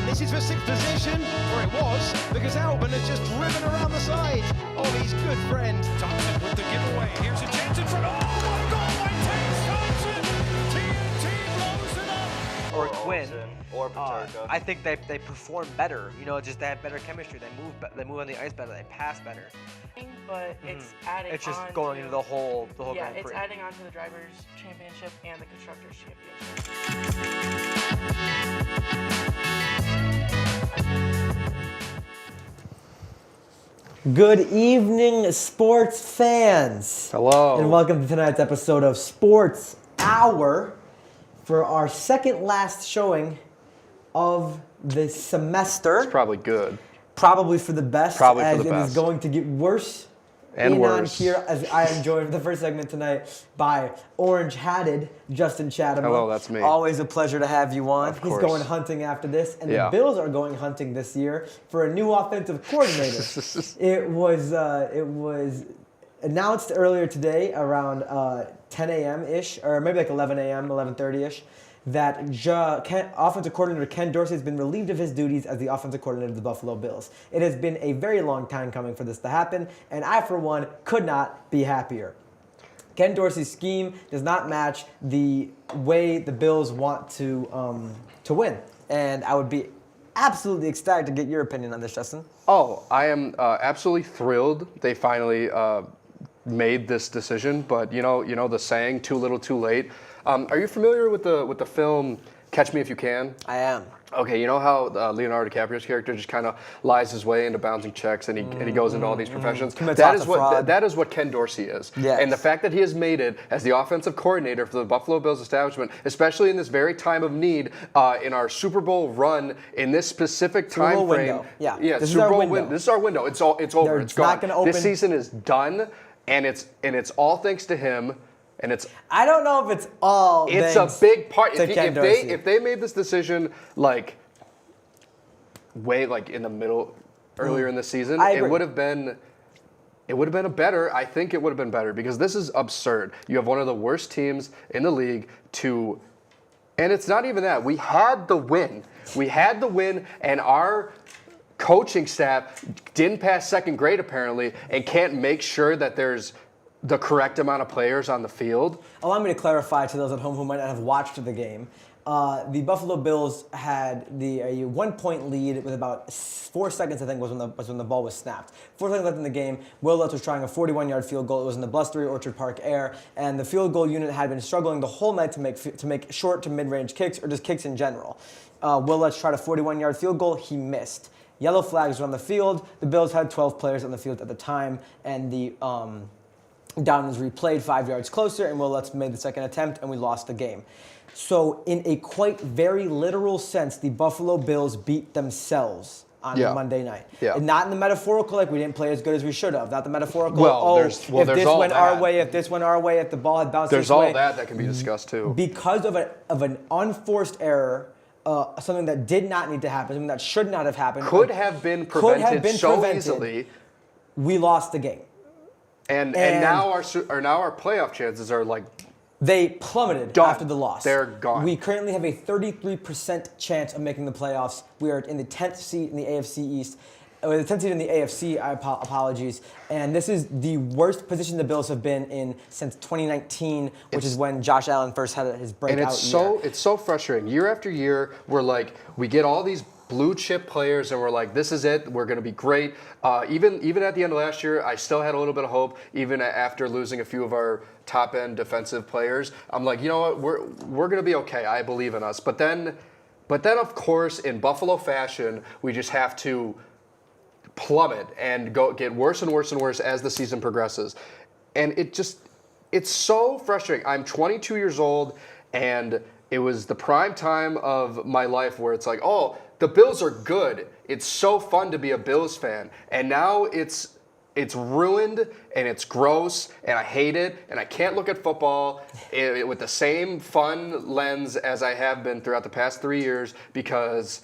This is for sixth position, or it was, because Albon has just driven around the side of his good friend. Thompson with the giveaway. Here's a chance in front. Oh, what a goal by Chase Thompson! TNT blows it up. Or Quinn. Or Paterka. I think they perform better. You know, just they have better chemistry. They move on the ice better. They pass better. But it's adding on. It's just going into the whole Yeah, Grand it's Prix. adding on to the Drivers' Championship and the Constructors' Championship. Good evening, sports fans. Hello. And welcome to tonight's episode of Sports Hour for our second last showing of the semester. It's probably good. Probably for the best, Probably for as the it is best. going to get worse And on worse. here, as I am joined for the first segment tonight by orange-hatted Justin Chatham. Hello, that's me. Always a pleasure to have you on. Of He's course. going hunting after this, and Yeah. the Bills are going hunting this year for a new offensive coordinator. It was announced earlier today around 10 a.m.-ish, or maybe like 11 a.m., 11:30-ish, that offensive coordinator Ken Dorsey has been relieved of his duties as the offensive coordinator of the Buffalo Bills. It has been a very long time coming for this to happen, and I, for one, could not be happier. Ken Dorsey's scheme does not match the way the Bills want to win, and I would be absolutely ecstatic to get your opinion on this, Justin. Oh, I am absolutely thrilled they finally made this decision. But you know the saying, "Too little, too late." Are you familiar with the film Catch Me If You Can? I am. Okay, you know how Leonardo DiCaprio's character just kind of lies his way into bouncing checks, and he goes into all these professions. Commits That lots is of what fraud. that is what Ken Dorsey is. Yes. And the fact that he has made it as the offensive coordinator for the Buffalo Bills establishment, especially in this very time of need, in our Super Bowl run, in this specific Super Bowl time frame. window. Yeah. Yeah. This is Super our Bowl window. This is our window. It's over. They're It's gone. not gonna open- This season is done, and it's all thanks to him. And I don't know if it's all. it's thanks a big part. to Ken Dorsey. If they made this decision way in the middle earlier in the season, I it agree. would have been a better. I think it would have been better because this is absurd. You have one of the worst teams in the league and it's not even that. We had the win. And our coaching staff didn't pass second grade apparently and can't make sure that there's the correct amount of players on the field. Allow me to clarify to those at home who might not have watched the game. The Buffalo Bills had a 1-point lead with about 4 seconds, I think, was when the ball was snapped. 4 seconds left in the game. Will Lutz was trying a 41-yard field goal. It was in the blustery Orchard Park air, and the field goal unit had been struggling the whole night to make short to mid-range kicks or just kicks in general. Will Lutz tried a 41-yard field goal. He missed. Yellow flags were on the field. The Bills had 12 players on the field at the time, and the down was replayed 5 yards closer, and Will Lutz made the second attempt, and we lost the game. So in a quite very literal sense, the Buffalo Bills beat themselves on Monday night. Yeah. And not in the metaphorical, like we didn't play as good as we should have. Not the metaphorical, there's if this all went that. our way, if this went our way, if the ball had bounced There's this way. all that can be discussed too. Because of an unforced error, something that did not need to happen, something that should not have happened. Could have been prevented easily. We lost the game. And now our playoff chances are they plummeted done. After the loss. They're gone. We currently have a 33% chance of making the playoffs. We are in the 10th seed in the AFC East. The 10th seed in the AFC, apologies. And this is the worst position the Bills have been in since 2019, which is when Josh Allen first had his breakout and it's so frustrating. Year after year, we get all these blue chip players and we're like, this is it, we're going to be great. Even at the end of last year, I still had a little bit of hope, even after losing a few of our top end defensive players. I'm like, you know what, we're going to be okay. I believe in us. But then of course, in Buffalo fashion, we just have to plummet and get worse and worse and worse as the season progresses. And it's so frustrating. I'm 22 years old, and it was the prime time of my life where it's like, oh, the Bills are good. It's so fun to be a Bills fan. And now it's it's ruined and it's gross and I hate it and I can't look at football with the same fun lens as I have been throughout the past 3 years because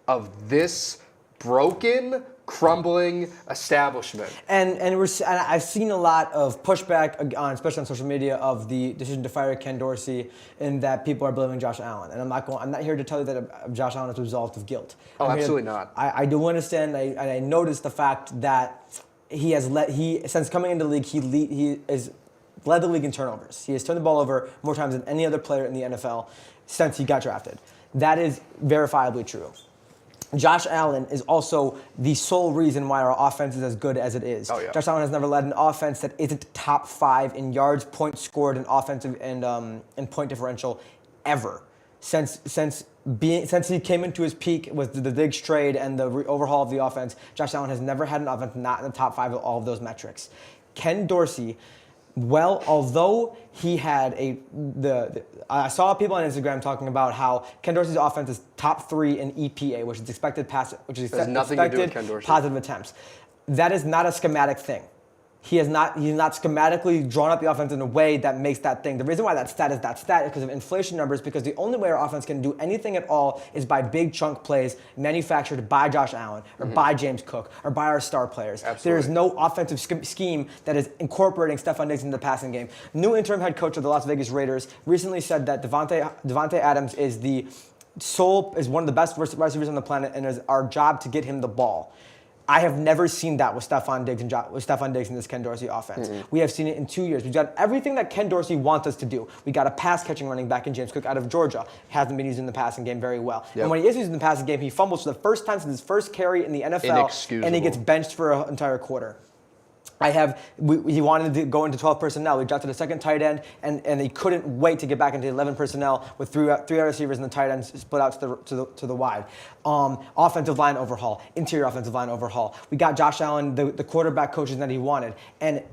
of this broken, crumbling establishment. And I've seen a lot of pushback, especially on social media, of the decision to fire Ken Dorsey, in that people are blaming Josh Allen. And I'm not here to tell you that Josh Allen is absolved of guilt. Oh, absolutely not. I do understand. I noticed the fact that since coming into the league, he has led the league in turnovers. He has turned the ball over more times than any other player in the NFL since he got drafted. That is verifiably true. Josh Allen is also the sole reason why our offense is as good as it is. Oh, yeah. Josh Allen has never led an offense that isn't top 5 in yards, points scored, and offensive and point differential ever. Since he came into his peak with the Diggs trade and the overhaul of the offense, Josh Allen has never had an offense not in the top 5 of all of those metrics. Ken Dorsey, although he had I saw people on Instagram talking about how Ken Dorsey's offense is top 3 in EPA, which is expected nothing to do with Ken Dorsey. positive attempts. That is not a schematic thing. He's not schematically drawn up the offense in a way that makes that thing. The reason why that stat is because of inflation numbers, because the only way our offense can do anything at all is by big chunk plays manufactured by Josh Allen or by James Cook or by our star players. Absolutely. There is no offensive scheme that is incorporating Stephon Diggs into the passing game. New interim head coach of the Las Vegas Raiders recently said that Devontae Adams is one of the best receivers on the planet, and it is our job to get him the ball. I have never seen that with Stephon Diggs and this Ken Dorsey offense. We have seen it in 2 years. We've got everything that Ken Dorsey wants us to do. We got a pass-catching running back in James Cook out of Georgia. Hasn't been used in the passing game very well. Yep. And when he is used in the passing game, he fumbles for the first time since his first carry in the NFL, and he gets benched for an entire quarter. He wanted to go into 12 personnel. We drafted a second tight end, and he couldn't wait to get back into 11 personnel with three receivers and the tight end split out to the wide. Offensive line overhaul, interior offensive line overhaul. We got Josh Allen, the quarterback coaches that he wanted, and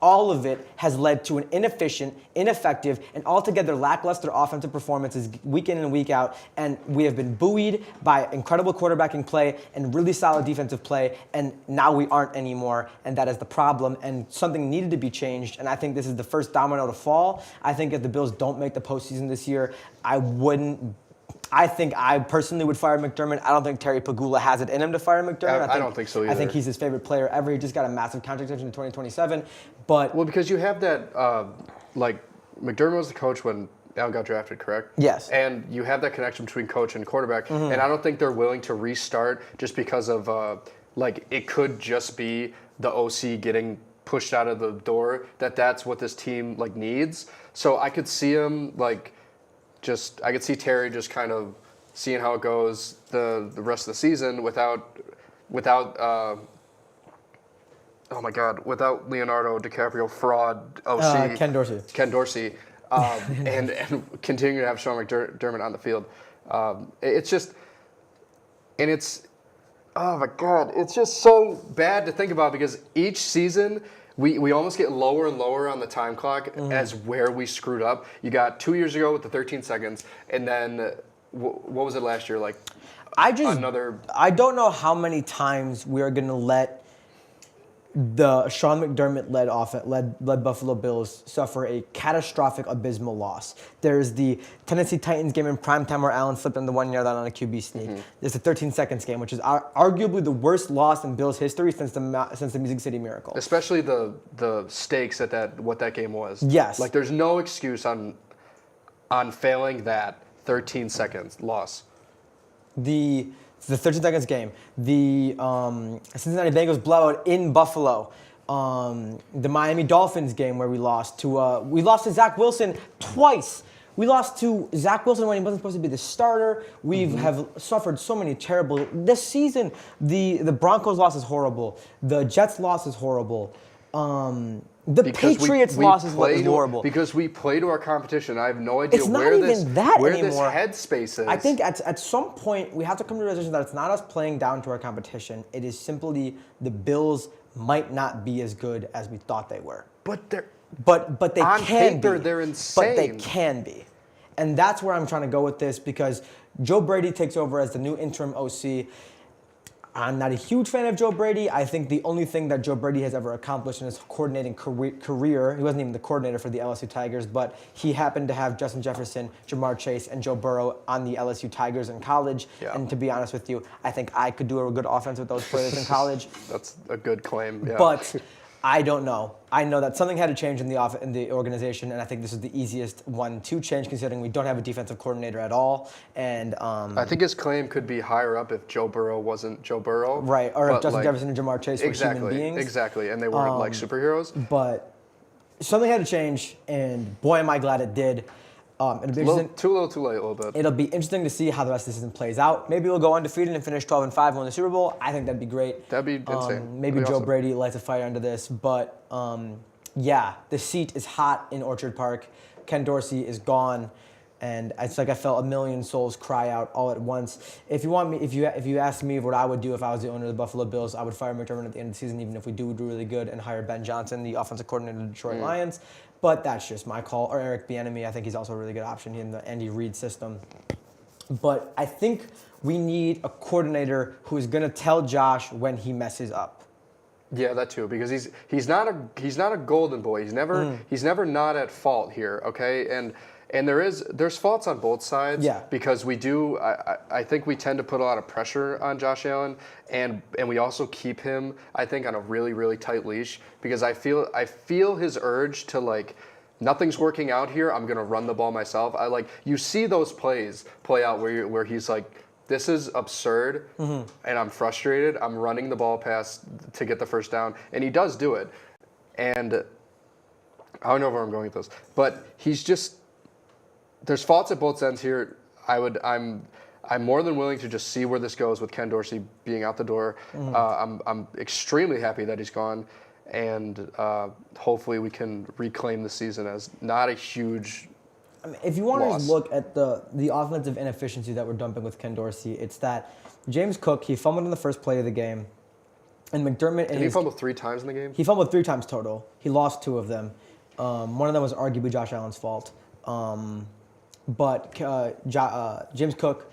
all of it has led to an inefficient, ineffective, and altogether lackluster offensive performances week in and week out. And we have been buoyed by incredible quarterbacking play and really solid defensive play. And now we aren't anymore. And that is the problem. And something needed to be changed. And I think this is the first domino to fall. I think if the Bills don't make the postseason this year, I think I personally would fire McDermott. I don't think Terry Pagula has it in him to fire McDermott. I don't think so either. I think he's his favorite player ever. He just got a massive contract extension in 2027. But because you have that, McDermott was the coach when Allen got drafted, correct? Yes. And you have that connection between coach and quarterback. And I don't think they're willing to restart just because of, it could just be the OC getting pushed out of the door, that's what this team, needs. So I could see him, I could see Terry just kind of seeing how it goes the rest of the season without Leonardo DiCaprio fraud OC Ken Dorsey, and continue to have Sean McDermott on the field. It's just so bad to think about because each season we almost get lower and lower on the time clock as where we screwed up. You got 2 years ago with the 13 seconds, and then what was it last year? I don't know how many times we are going to let the Sean McDermott led Buffalo Bills suffer a catastrophic, abysmal loss. There's the Tennessee Titans game in primetime where Allen slipped on the 1 yard line on a QB sneak. There's the 13 seconds game, which is arguably the worst loss in Bills history since the Music City Miracle. Especially the stakes at what that game was. Yes. There's no excuse on failing that 13 seconds loss. The 13 seconds game, the Cincinnati Bengals blowout in Buffalo, the Miami Dolphins game where we lost to Zach Wilson twice. We lost to Zach Wilson when he wasn't supposed to be the starter. We have suffered so many terrible. This season, the Broncos loss is horrible. The Jets loss is horrible. The Patriots loss is horrible. Because we play to our competition. I have no idea it's where this headspace is. I think at some point we have to come to a realization that it's not us playing down to our competition. It is simply the Bills might not be as good as we thought they were. But they on can paper, be. They're insane. But they can be. And that's where I'm trying to go with this because Joe Brady takes over as the new interim OC. I'm not a huge fan of Joe Brady. I think the only thing that Joe Brady has ever accomplished in his coordinating career, he wasn't even the coordinator for the LSU Tigers, but he happened to have Justin Jefferson, Jamar Chase, and Joe Burrow on the LSU Tigers in college. Yeah. And to be honest with you, I think I could do a good offense with those players in college. That's a good claim. Yeah. But I don't know. I know that something had to change in the organization, and I think this is the easiest one to change, considering we don't have a defensive coordinator at all. And I think his claim could be higher up if Joe Burrow wasn't Joe Burrow. Right, or if but, Justin Jefferson and Jamar Chase were human beings. Exactly, and they weren't like superheroes. But something had to change, and boy, am I glad it did. It'll be Too little, too late, a little bit. It'll be interesting to see how the rest of the season plays out. Maybe we'll go undefeated and finish 12-5 and win the Super Bowl. I think that'd be great. That'd be insane. Maybe That'd be Joe awesome. Brady lights a fire under this, but yeah, the seat is hot in Orchard Park. Ken Dorsey is gone, and it's like I felt a million souls cry out all at once. If you ask me what I would do if I was the owner of the Buffalo Bills, I would fire McDermott at the end of the season, even if we do really good, and hire Ben Johnson, the offensive coordinator of the Detroit Lions. But that's just my call. Or Eric Bieniemy, I think he's also a really good option in the Andy Reid system. But I think we need a coordinator who is going to tell Josh when he messes up. Yeah, that too, because he's not a golden boy. He's never not at fault here. Okay, and there's faults on both sides. Yeah. Because I think we tend to put a lot of pressure on Josh Allen, and we also keep him, I think, on a really, really tight leash, because I feel his urge to, like, nothing's working out here, I'm gonna run the ball myself. You see those plays play out where he's like, this is absurd, and I'm frustrated. I'm running the ball past to get the first down, and he does do it. And I don't know where I'm going with this, but there's faults at both ends here. I'm more than willing to just see where this goes with Ken Dorsey being out the door. I'm extremely happy that he's gone, and hopefully we can reclaim the season as not a huge I mean, if you want loss. to look at the offensive inefficiency that we're dumping with Ken Dorsey, it's that James Cook, he fumbled in the first play of the game, and McDermott... Did he fumble 3 times in the game? He fumbled 3 times total. He lost 2 of them. One of them was arguably Josh Allen's fault. But James Cook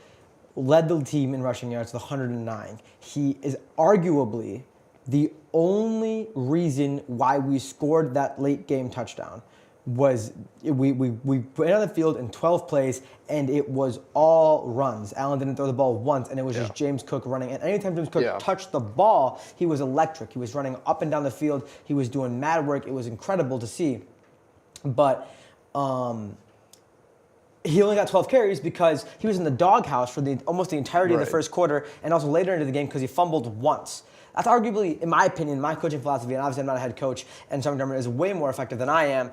led the team in rushing yards with 109. He is arguably the only reason why we scored that late game touchdown. Was we went on the field in 12 plays, and it was all runs. Allen didn't throw the ball once, and it was just James Cook running. And anytime James Cook touched the ball, he was electric. He was running up and down the field. He was doing mad work. It was incredible to see. But he only got 12 carries because he was in the doghouse for almost the entirety of the first quarter, and also later into the game because he fumbled once. That's arguably, in my opinion, my coaching philosophy, and obviously I'm not a head coach, and Sean McDermott is way more effective than I am.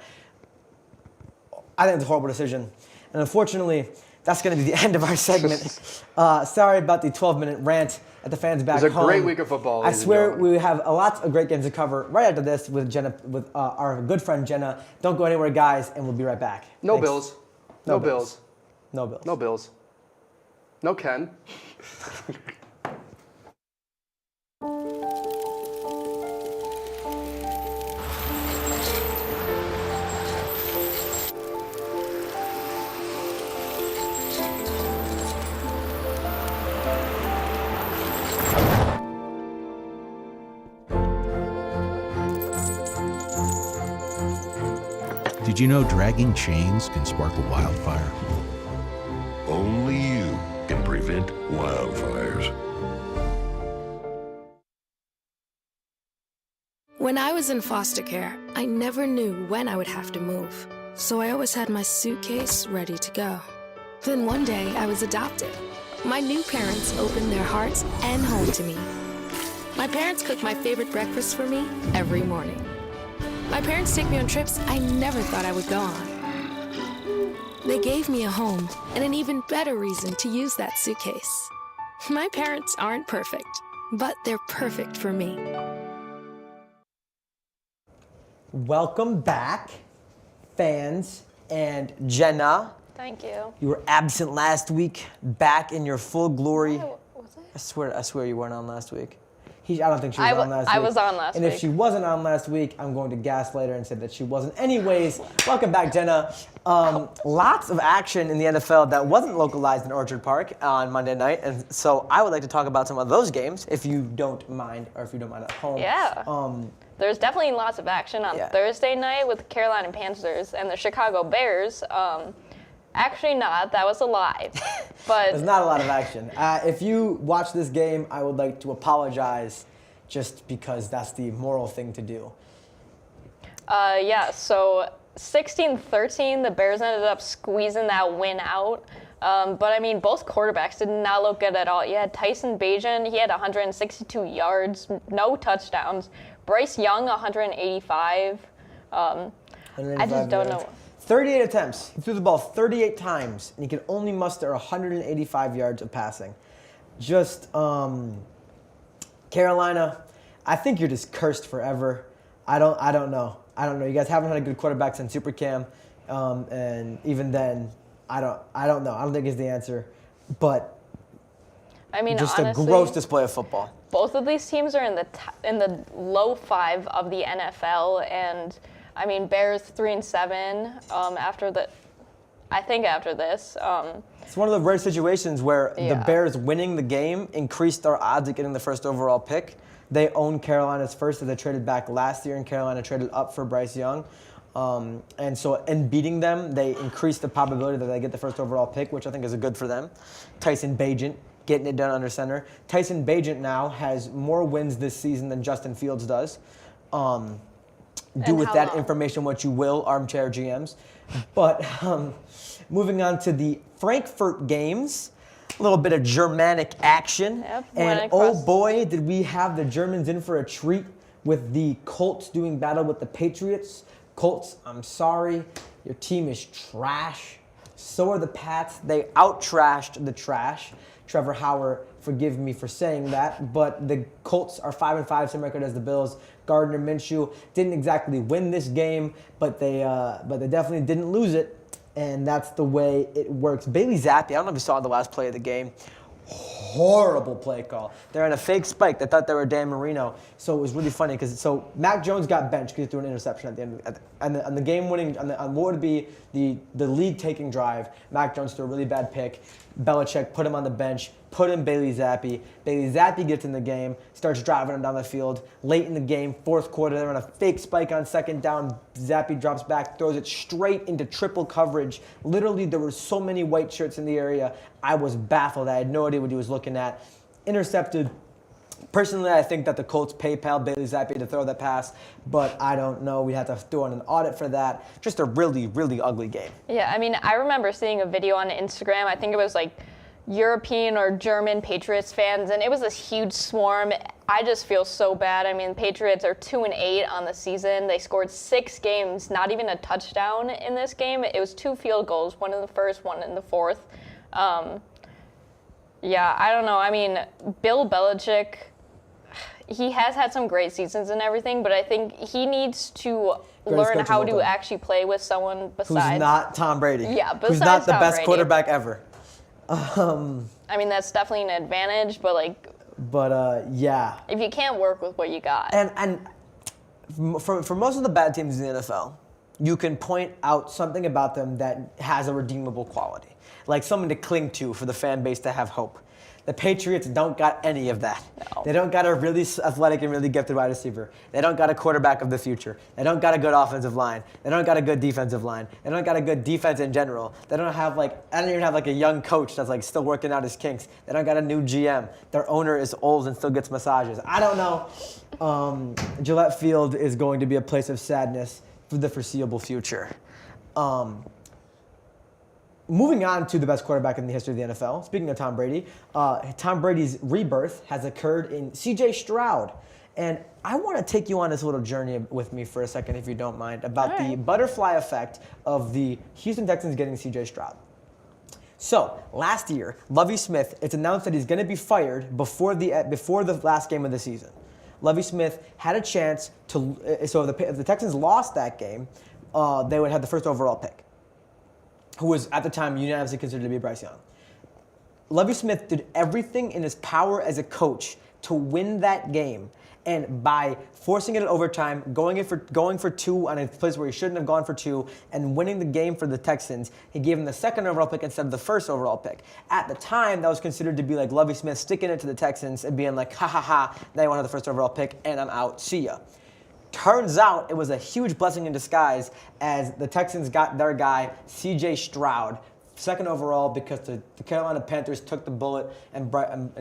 I think it's a horrible decision. And unfortunately, that's going to be the end of our segment. Sorry about the 12-minute rant at the fans back home. It was a great week of football. I swear we have a lot of great games to cover right after this with Jenna, with our good friend Jenna. Don't go anywhere, guys, and we'll be right back. No Thanks. Bills. No Bills. No Bills. No Bills. No Ken. Did you know dragging chains can spark a wildfire? Only you can prevent wildfires. When I was in foster care, I never knew when I would have to move. So I always had my suitcase ready to go. Then one day I was adopted. My new parents opened their hearts and home to me. My parents cook my favorite breakfast for me every morning. My parents take me on trips I never thought I would go on. They gave me a home and an even better reason to use that suitcase. My parents aren't perfect, but they're perfect for me. Welcome back, fans and Jenna. Thank you. You were absent last week, back in your full glory. Oh, was I? I swear you weren't on last week. I don't think she was on last week. I was on last week. And if she wasn't on last week, I'm going to gaslight her and say that she wasn't. Anyways, welcome back, Jenna. Lots of action in the NFL that wasn't localized in Orchard Park on Monday night. And so I would like to talk about some of those games, if you don't mind, or if you don't mind at home. Yeah. There's definitely lots of action on Thursday night with the Carolina Panthers and the Chicago Bears. Actually not. That was a lie. But there's not a lot of action. If you watch this game, I would like to apologize just because that's the moral thing to do. Yeah, so 16-13, the Bears ended up squeezing that win out. But, I mean, both quarterbacks did not look good at all. You had Tyson Bagent. He had 162 yards, no touchdowns. Bryce Young, 185. I just don't know. 38 attempts. He threw the ball 38 times, and he could only muster 185 yards of passing. Just, Carolina, I think you're just cursed forever. I don't know. You guys haven't had a good quarterback since Super Cam, and even then, I don't know. I don't think it's the answer, but I mean, just honestly, a gross display of football. Both of these teams are in the low 5 of the NFL, and I mean, Bears 3-7 after this. It's one of the rare situations where the Bears winning the game increased our odds of getting the first overall pick. They own Carolina's first, as they traded back last year, and Carolina traded up for Bryce Young. And so in beating them, they increased the probability that they get the first overall pick, which I think is good for them. Tyson Bagent getting it done under center. Tyson Bagent now has more wins this season than Justin Fields does. Do with that information what you will, armchair GMs. But moving on to the Frankfurt games, a little bit of Germanic action. And oh boy, did we have the Germans in for a treat with the Colts doing battle with the Patriots. Colts, I'm sorry, your team is trash. So are the Pats. They out-trashed the trash. Trevor Hauer, forgive me for saying that, but the Colts are 5-5, same record as the Bills. Gardner Minshew didn't exactly win this game, but they definitely didn't lose it, and that's the way it works. Bailey Zappi, I don't know if you saw the last play of the game. Horrible play call. They're on a fake spike. They thought they were Dan Marino, so it was really funny because Mac Jones got benched because he threw an interception at the end. On the game-winning, on what would be the league-taking drive, Mac Jones threw a really bad pick. Belichick put him on the bench, put in Bailey Zappi. Bailey Zappi gets in the game, starts driving him down the field. Late in the game, fourth quarter, they're on a fake spike on second down. Zappi drops back, throws it straight into triple coverage. Literally, there were so many white shirts in the area. I was baffled. I had no idea what he was looking at. Intercepted. Personally, I think that the Colts PayPal Bailey Zappi to throw that pass, but I don't know. We had to do an audit for that. Just a really, really ugly game. Yeah, I mean, I remember seeing a video on Instagram. I think it was like European or German Patriots fans, and it was this huge swarm. I just feel so bad. I mean, Patriots are 2-8 on the season. They scored 6 games, not even a touchdown in this game. It was 2 field goals, one in the first, one in the fourth. Yeah, I don't know. I mean, Bill Belichick, he has had some great seasons and everything, but I think he needs to learn how to actually play with someone besides. Who's not Tom Brady. Yeah, besides who's not the Tom best Brady. quarterback ever. I mean, that's definitely an advantage, but yeah. If you can't work with what you got. And for most of the bad teams in the NFL, you can point out something about them that has a redeemable quality, like something to cling to for the fan base to have hope. The Patriots don't got any of that. No. They don't got a really athletic and really gifted wide receiver. They don't got a quarterback of the future. They don't got a good offensive line. They don't got a good defensive line. They don't got a good defense in general. They don't have I don't even have a young coach that's still working out his kinks. They don't got a new GM. Their owner is old and still gets massages. I don't know. Gillette Field is going to be a place of sadness for the foreseeable future. Moving on to the best quarterback in the history of the NFL, speaking of Tom Brady, Tom Brady's rebirth has occurred in C.J. Stroud. And I want to take you on this little journey with me for a second, if you don't mind, about the butterfly effect of the Houston Texans getting C.J. Stroud. So, last year, Lovie Smith, it's announced that he's going to be fired before the last game of the season. Lovie Smith had a chance to, so if the Texans lost that game, they would have the first overall pick, who was at the time unanimously considered to be Bryce Young. Lovie Smith did everything in his power as a coach to win that game. And by forcing it in overtime, going for two on a place where he shouldn't have gone for two, and winning the game for the Texans, he gave him the second overall pick instead of the first overall pick. At the time, that was considered to be like Lovie Smith sticking it to the Texans and being like, ha ha ha, now you want to have the first overall pick, and I'm out, see ya. Turns out it was a huge blessing in disguise as the Texans got their guy, C.J. Stroud, second overall, because the Carolina Panthers took the bullet and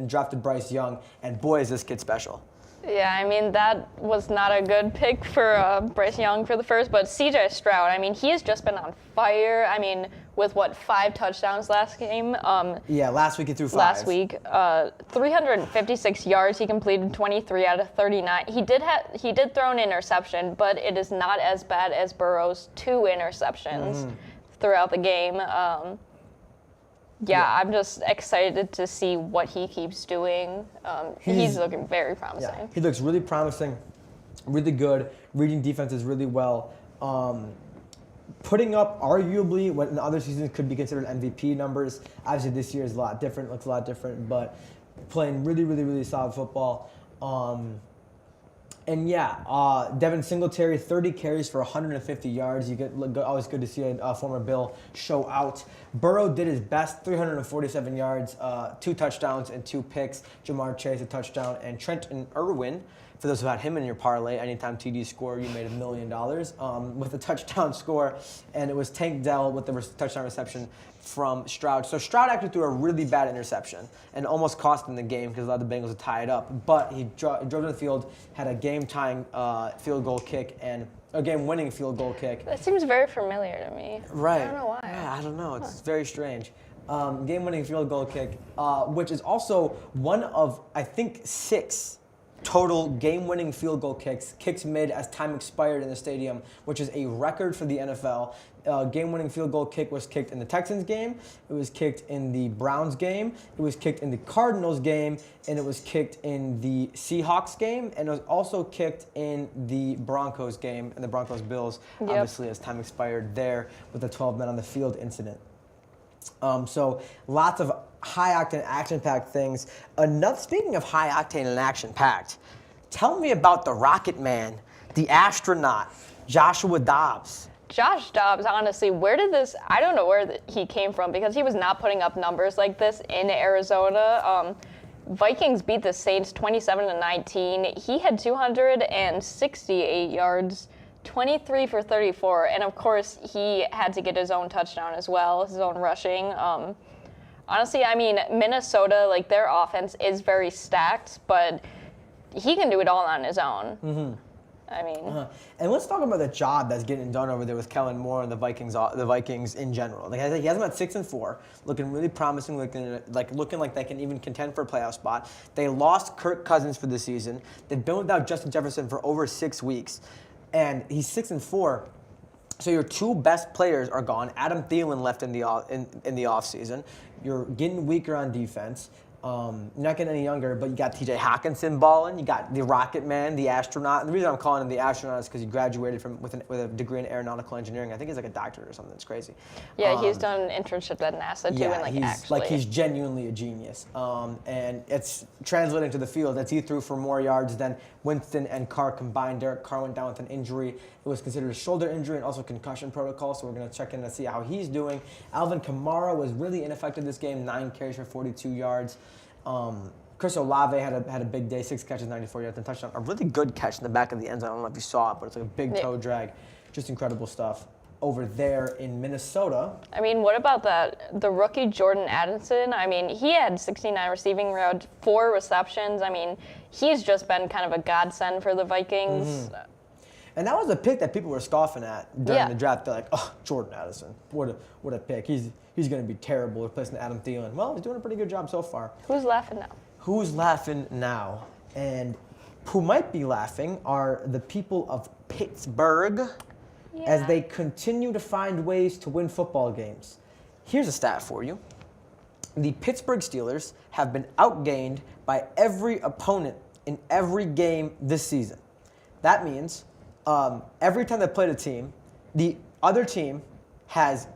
drafted Bryce Young, and boy, is this kid special. Yeah, I mean, that was not a good pick for Bryce Young for the first, but CJ Stroud, I mean, he has just been on fire. I mean, with 5 touchdowns last game? Yeah, last week he threw 5. Last week, 356 yards. He completed 23 out of 39. He did throw an interception, but it is not as bad as Burrow's 2 interceptions throughout the game. Yeah, I'm just excited to see what he keeps doing. He's looking very promising. Yeah, he looks really promising, really good, reading defenses really well. Putting up arguably what in other seasons could be considered MVP numbers. Obviously this year is looks a lot different, but playing really, really, really solid football. And yeah, Devin Singletary, 30 carries for 150 yards. Always good to see a former Bill show out. Burrow did his best, 347 yards, 2 touchdowns and 2 picks. Jamar Chase a touchdown, and Trenton Irwin, for those who had him in your parlay, anytime TD score, you made $1 million with a touchdown score. And it was Tank Dell with the touchdown reception from Stroud. So Stroud actually threw a really bad interception and almost cost him the game because allowed the Bengals to tie it up. But he drove to the field, had a game-tying field goal kick and a game-winning field goal kick. That seems very familiar to me. Right. I don't know why. Yeah, I don't know. It's very strange. Game-winning field goal kick, which is also one of, I think, 6 total game-winning field goal kicks made as time expired in the stadium, which is a record for the NFL. Game-winning field goal kick was kicked in the Texans game, it was kicked in the Browns game, it was kicked in the Cardinals game, and it was kicked in the Seahawks game, and it was also kicked in the Broncos game, and the Broncos-Bills, obviously, as time expired there with the 12 men on the field incident. So lots of high-octane, action-packed things. Speaking of high-octane and action-packed, tell me about the Rocket Man, the astronaut, Joshua Dobbs. Josh Dobbs, honestly, I don't know where he came from because he was not putting up numbers like this in Arizona. Vikings beat the Saints 27-19. He had 268 yards, 23 for 34, and of course he had to get his own touchdown as well, his own rushing. Honestly, I mean, Minnesota, their offense is very stacked, but he can do it all on his own. I mean, and let's talk about the job that's getting done over there with Kellen Moore and the Vikings in general. He has them at 6-4, looking really promising, looking like they can even contend for a playoff spot. They lost Kirk Cousins for the season. They've been without Justin Jefferson for over 6 weeks, and he's 6-4. So your 2 best players are gone. Adam Thielen left in the offseason. You're getting weaker on defense. You're not getting any younger, but you got TJ Hawkinson balling. You got the Rocket Man, the astronaut. And the reason I'm calling him the astronaut is because he graduated with a degree in aeronautical engineering. I think he's like a doctorate or something. It's crazy. Yeah, he's done an internship at NASA too. Yeah, he's genuinely a genius. And it's translating to the field. He threw for more yards than Winston and Carr combined. Derek Carr went down with an injury. It was considered a shoulder injury and also concussion protocol, so we're going to check in to see how he's doing. Alvin Kamara was really ineffective this game, 9 carries for 42 yards. Chris Olave had a big day, 6 catches, 94 yards, and touchdown. A really good catch in the back of the end zone. I don't know if you saw it, but it's like a big toe drag. Just incredible stuff over there in Minnesota. I mean, what about the rookie Jordan Addison? I mean, he had 69 receiving yards, 4 receptions. I mean, he's just been kind of a godsend for the Vikings. And that was a pick that people were scoffing at during the draft. They're like, "Oh, Jordan Addison, what a pick! He's going to be terrible replacing Adam Thielen." Well, he's doing a pretty good job so far. Who's laughing now? Who's laughing now? And who might be laughing are the people of Pittsburgh as they continue to find ways to win football games. Here's a stat for you. The Pittsburgh Steelers have been outgained by every opponent in every game this season. That means every time they played a team, the other team has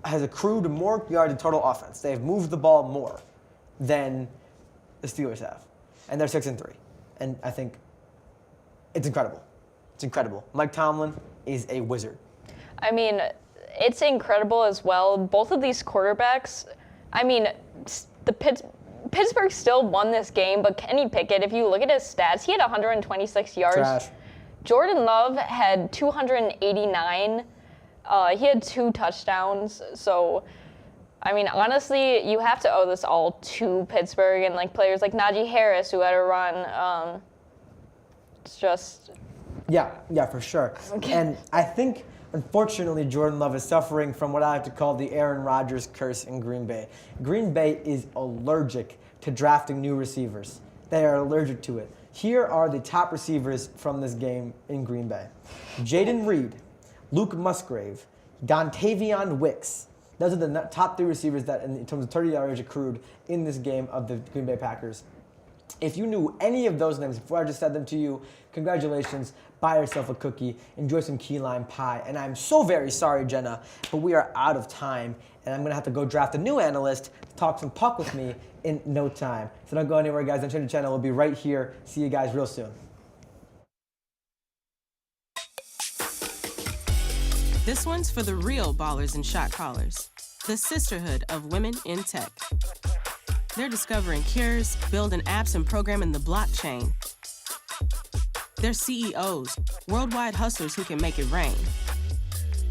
accrued more yards in total offense. They've moved the ball more than the Steelers have. and they're 6-3. And I think it's incredible. It's incredible. Mike Tomlin is a wizard. I mean, it's incredible as well. Both of these quarterbacks, I mean, Pittsburgh still won this game, but Kenny Pickett, if you look at his stats, he had 126 yards. Trash. Jordan Love had 289. He had 2 touchdowns. So, I mean, honestly, you have to owe this all to Pittsburgh and like players like Najee Harris who had a run. It's just. Yeah, for sure. Okay. And I think, unfortunately, Jordan Love is suffering from what I like to call the Aaron Rodgers curse in Green Bay. Green Bay is allergic to drafting new receivers. They are allergic to it. Here are the top receivers from this game in Green Bay. Jaden Reed, Luke Musgrave, Dontavion Wicks. Those are the top 3 receivers that, in terms of 30 yards accrued in this game of the Green Bay Packers. If you knew any of those names before I just said them to you, congratulations. Buy yourself a cookie. Enjoy some key lime pie. And I'm so very sorry, Jenna, but we are out of time. And I'm going to have to go draft a new analyst to talk some puck with me in no time. So don't go anywhere, guys. Until the channel, we'll be right here. See you guys real soon. This one's for the real ballers and shot callers, the sisterhood of women in tech. They're discovering cures, building apps, and programming the blockchain. They're CEOs, worldwide hustlers who can make it rain.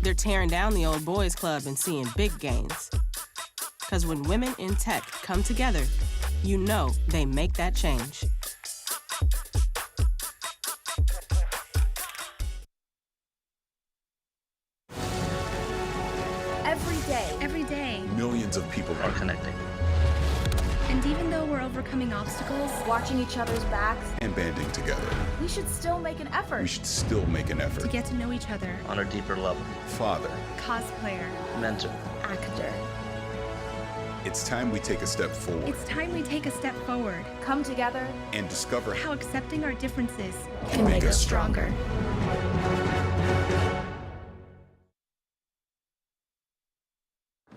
They're tearing down the old boys club and seeing big gains. Because when women in tech come together, you know they make that change. Every day, millions of people are connecting. And even though we're overcoming obstacles, Watching each other's backs, And banding together. we should still make an effort. We should still make an to effort. get to know each other, On a deeper level. Father. cosplayer, Mentor. actor. It's time we take a step forward. It's time we take a step forward. Come together. And discover How accepting our differences can make us stronger.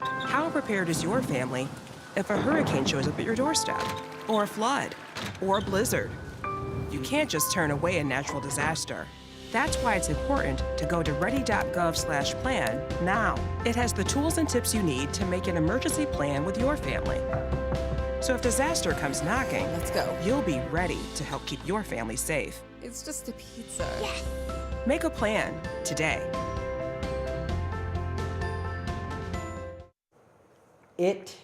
How prepared is your family if a hurricane shows up at your doorstep, or a flood, or a blizzard? You can't just turn away a natural disaster. That's why it's important to go to ready.gov/plan now. It has the tools and tips you need to make an emergency plan with your family. So if disaster comes knocking, let's go. You'll be ready to help keep your family safe. It's just a pizza. Yes. Make a plan today. It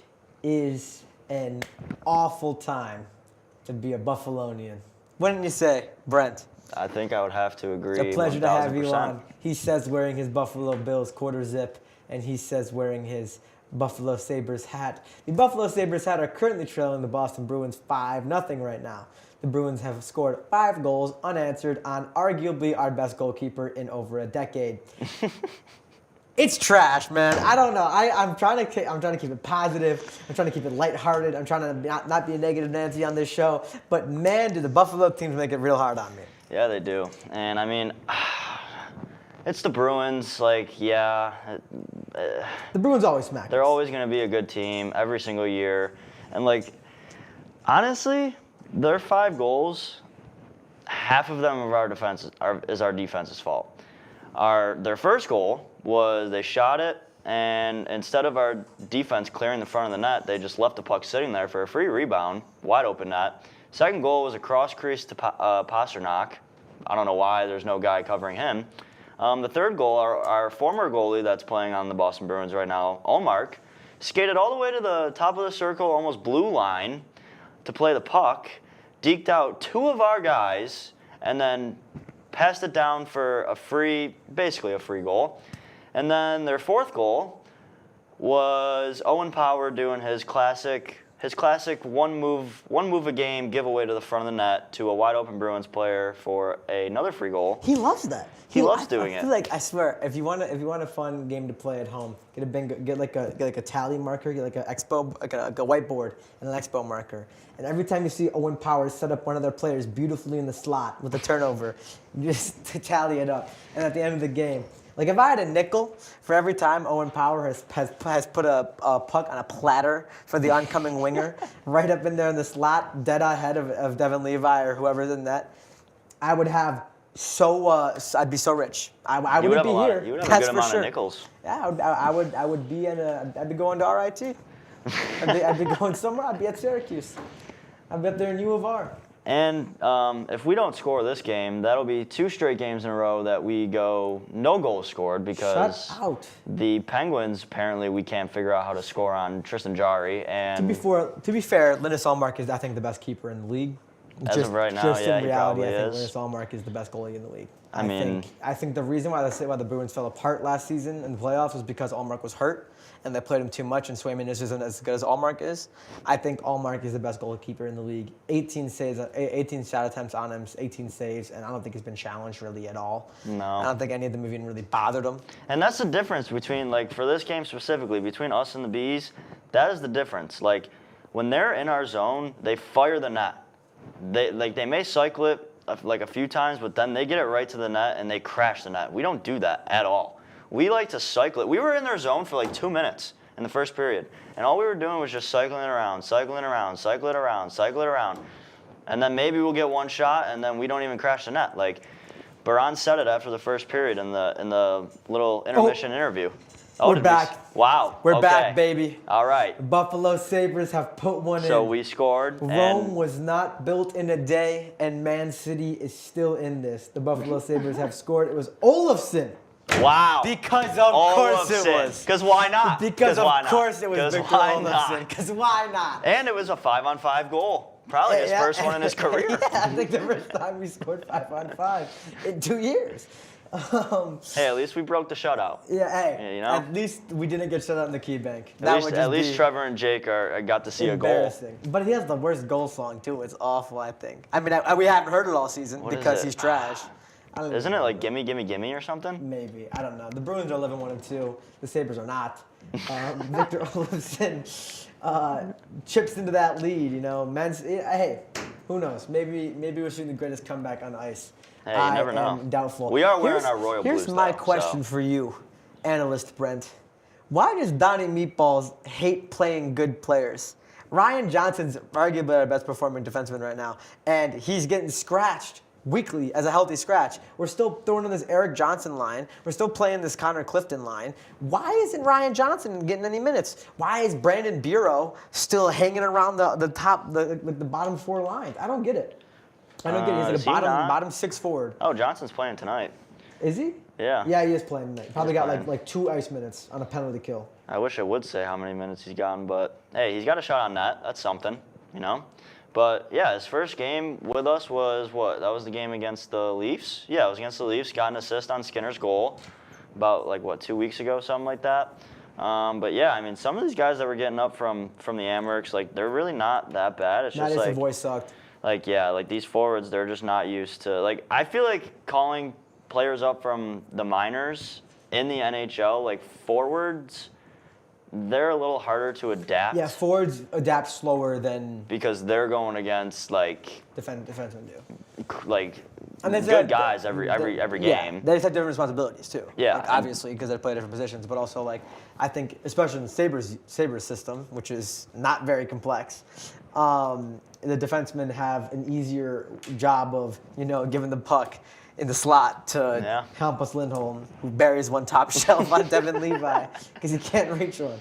is an awful time to be a Buffalonian. Wouldn't you say, Brent? I think I would have to agree. It's a pleasure to have you 1000%. on. He says wearing his Buffalo Bills quarter zip, and he says wearing his Buffalo Sabres hat. The Buffalo Sabres hat are currently trailing the Boston Bruins 5-0 right now. The Bruins have scored 5 goals unanswered on arguably our best goalkeeper in over a decade. It's trash, man. I don't know. I'm trying to keep it positive. I'm trying to keep it lighthearted. I'm trying to not be a negative Nancy on this show. But man, do the Buffalo teams make it real hard on me. Yeah, they do. And I mean, it's the Bruins. Like, yeah. The Bruins always smack. They're always going to be a good team every single year. And like, honestly, their 5 goals, half of them is our defense's fault. Their first goal was they shot it, and instead of our defense clearing the front of the net, they just left the puck sitting there for a free rebound, wide open net. Second goal was a cross crease to Pasternak. I don't know why there's no guy covering him. The third goal, our former goalie that's playing on the Boston Bruins right now, Olmark, skated all the way to the top of the circle, almost blue line, to play the puck, deked out 2 of our guys, and then passed it down for basically a free goal. And then their fourth goal was Owen Power doing his classic one move a game giveaway to the front of the net to a wide open Bruins player for another free goal. He loves that. He loves doing it. I feel like, I swear, if you want a fun game to play at home, get like a tally marker, get like a whiteboard and an expo marker, And every time you see Owen Powers set up one of their players beautifully in the slot with a turnover, you just tally it up. And at the end of the game, like if I had a nickel for every time Owen Power has put a puck on a platter for the oncoming winger, right up in there in the slot, dead ahead of Devin Levi or whoever's in net, I would have I'd be so rich. I wouldn't be here. You would have a good amount of nickels. Yeah, I would be I'd be going to RIT. I'd be going somewhere. I'd be at Syracuse. I'd be up there in U of R. And if we don't score this game, that'll be 2 straight games in a row that we go no goals scored because Shut out. The Penguins, apparently we can't figure out how to score on Tristan Jarry. And to be fair, Linus Ullmark is, I think, the best keeper in the league. As of right now, yeah, in reality, he probably I think is. Linus Ullmark is the best goalie in the league. I think the reason why the Bruins fell apart last season in the playoffs was because Ullmark was hurt and they played him too much, and Swayman isn't as good as Ullmark is. I think Ullmark is the best goalkeeper in the league. 18 saves, 18 shot attempts on him, 18 saves, and I don't think he's been challenged really at all. No. I don't think any of them have even really bothered him. And that's the difference between, like, for this game specifically, between us and the Bees, that is the difference. Like, when they're in our zone, they fire the net. They may cycle it like a few times, but then they get it right to the net and they crash the net. We don't do that at all. We like to cycle it. We were in their zone for like 2 minutes in the first period, and all we were doing was just cycling it around, cycle it around. And then maybe we'll get one shot, and then we don't even crash the net. Like, Baran said it after the first period in the little intermission interview. Oh, we're back. Wow. We're back, baby. All right. Buffalo Sabres have put one in. So we scored. Rome was not built in a day, and Man City is still in this. The Buffalo Sabres have scored. It was Olofsson. Wow. Because of course it was. Because why not? Because of course it was Victor Olofsson. Because why not? And it was a 5-on-5 goal. Probably his first one in his career. Yeah, I think the first time we scored 5-on-5 in 2 years. Hey, at least we broke the shutout. Yeah, hey. Yeah, you know? At least we didn't get shut out in the key bank. At least Trevor and Jake got to see a goal. But he has the worst goal song too. It's awful, I think. I mean, we haven't heard it all season because he's trash. Isn't it like gimme, gimme, gimme or something? Maybe. I don't know. The Bruins are 11-1-2. The Sabres are not. Victor Olofsson chips into that lead, you know. Hey, who knows? Maybe we're shooting the greatest comeback on ice. Hey, you never know. I am doubtful. We are wearing our Royal Blues. Here's my question for you, analyst Brent. Why does Donnie Meatballs hate playing good players? Ryan Johnson's arguably our best performing defenseman right now, and he's getting scratched weekly as a healthy scratch. We're still throwing on this Eric Johnson line. We're still playing this Connor Clifton line. Why isn't Ryan Johnson getting any minutes? Why is Brandon Bureau still hanging around the top, the bottom 4 lines? I don't get it. I don't get it. He's like a bottom 6 forward. Oh, Johnson's playing tonight. Is he? Yeah. Yeah, he is playing tonight. Probably got like 2 ice minutes on a penalty kill. I wish I would say how many minutes he's gotten, but hey, he's got a shot on net. That's something, you know? But yeah, his first game with us was what? That was the game against the Leafs? Yeah, it was against the Leafs. Got an assist on Skinner's goal about 2 weeks ago, something like that. But yeah, I mean, some of these guys that were getting up from the Amherst, like, they're really not that bad. It's just like, the voice sucked. Like, yeah, like these forwards, they're just not used to, like, I feel like calling players up from the minors in the NHL, like forwards, they're a little harder to adapt. Yeah, forwards adapt slower than... Because they're going against, like... Defensemen do. Like, good guys every game. Yeah, they just have different responsibilities, too. Yeah. Like, obviously, because they play different positions, but also, like, I think, especially in the Sabres system, which is not very complex, the defensemen have an easier job of, you know, giving the puck in the slot to Hampus Lindholm, who buries one top shelf on Devin Levi because he can't reach one.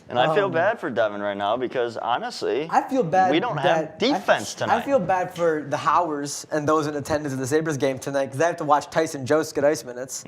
And I feel bad for Devin right now because, honestly, I feel bad we don't have defense tonight. I feel bad for the Howers and those in attendance at the Sabres game tonight because they have to watch Tyson Jost get ice minutes.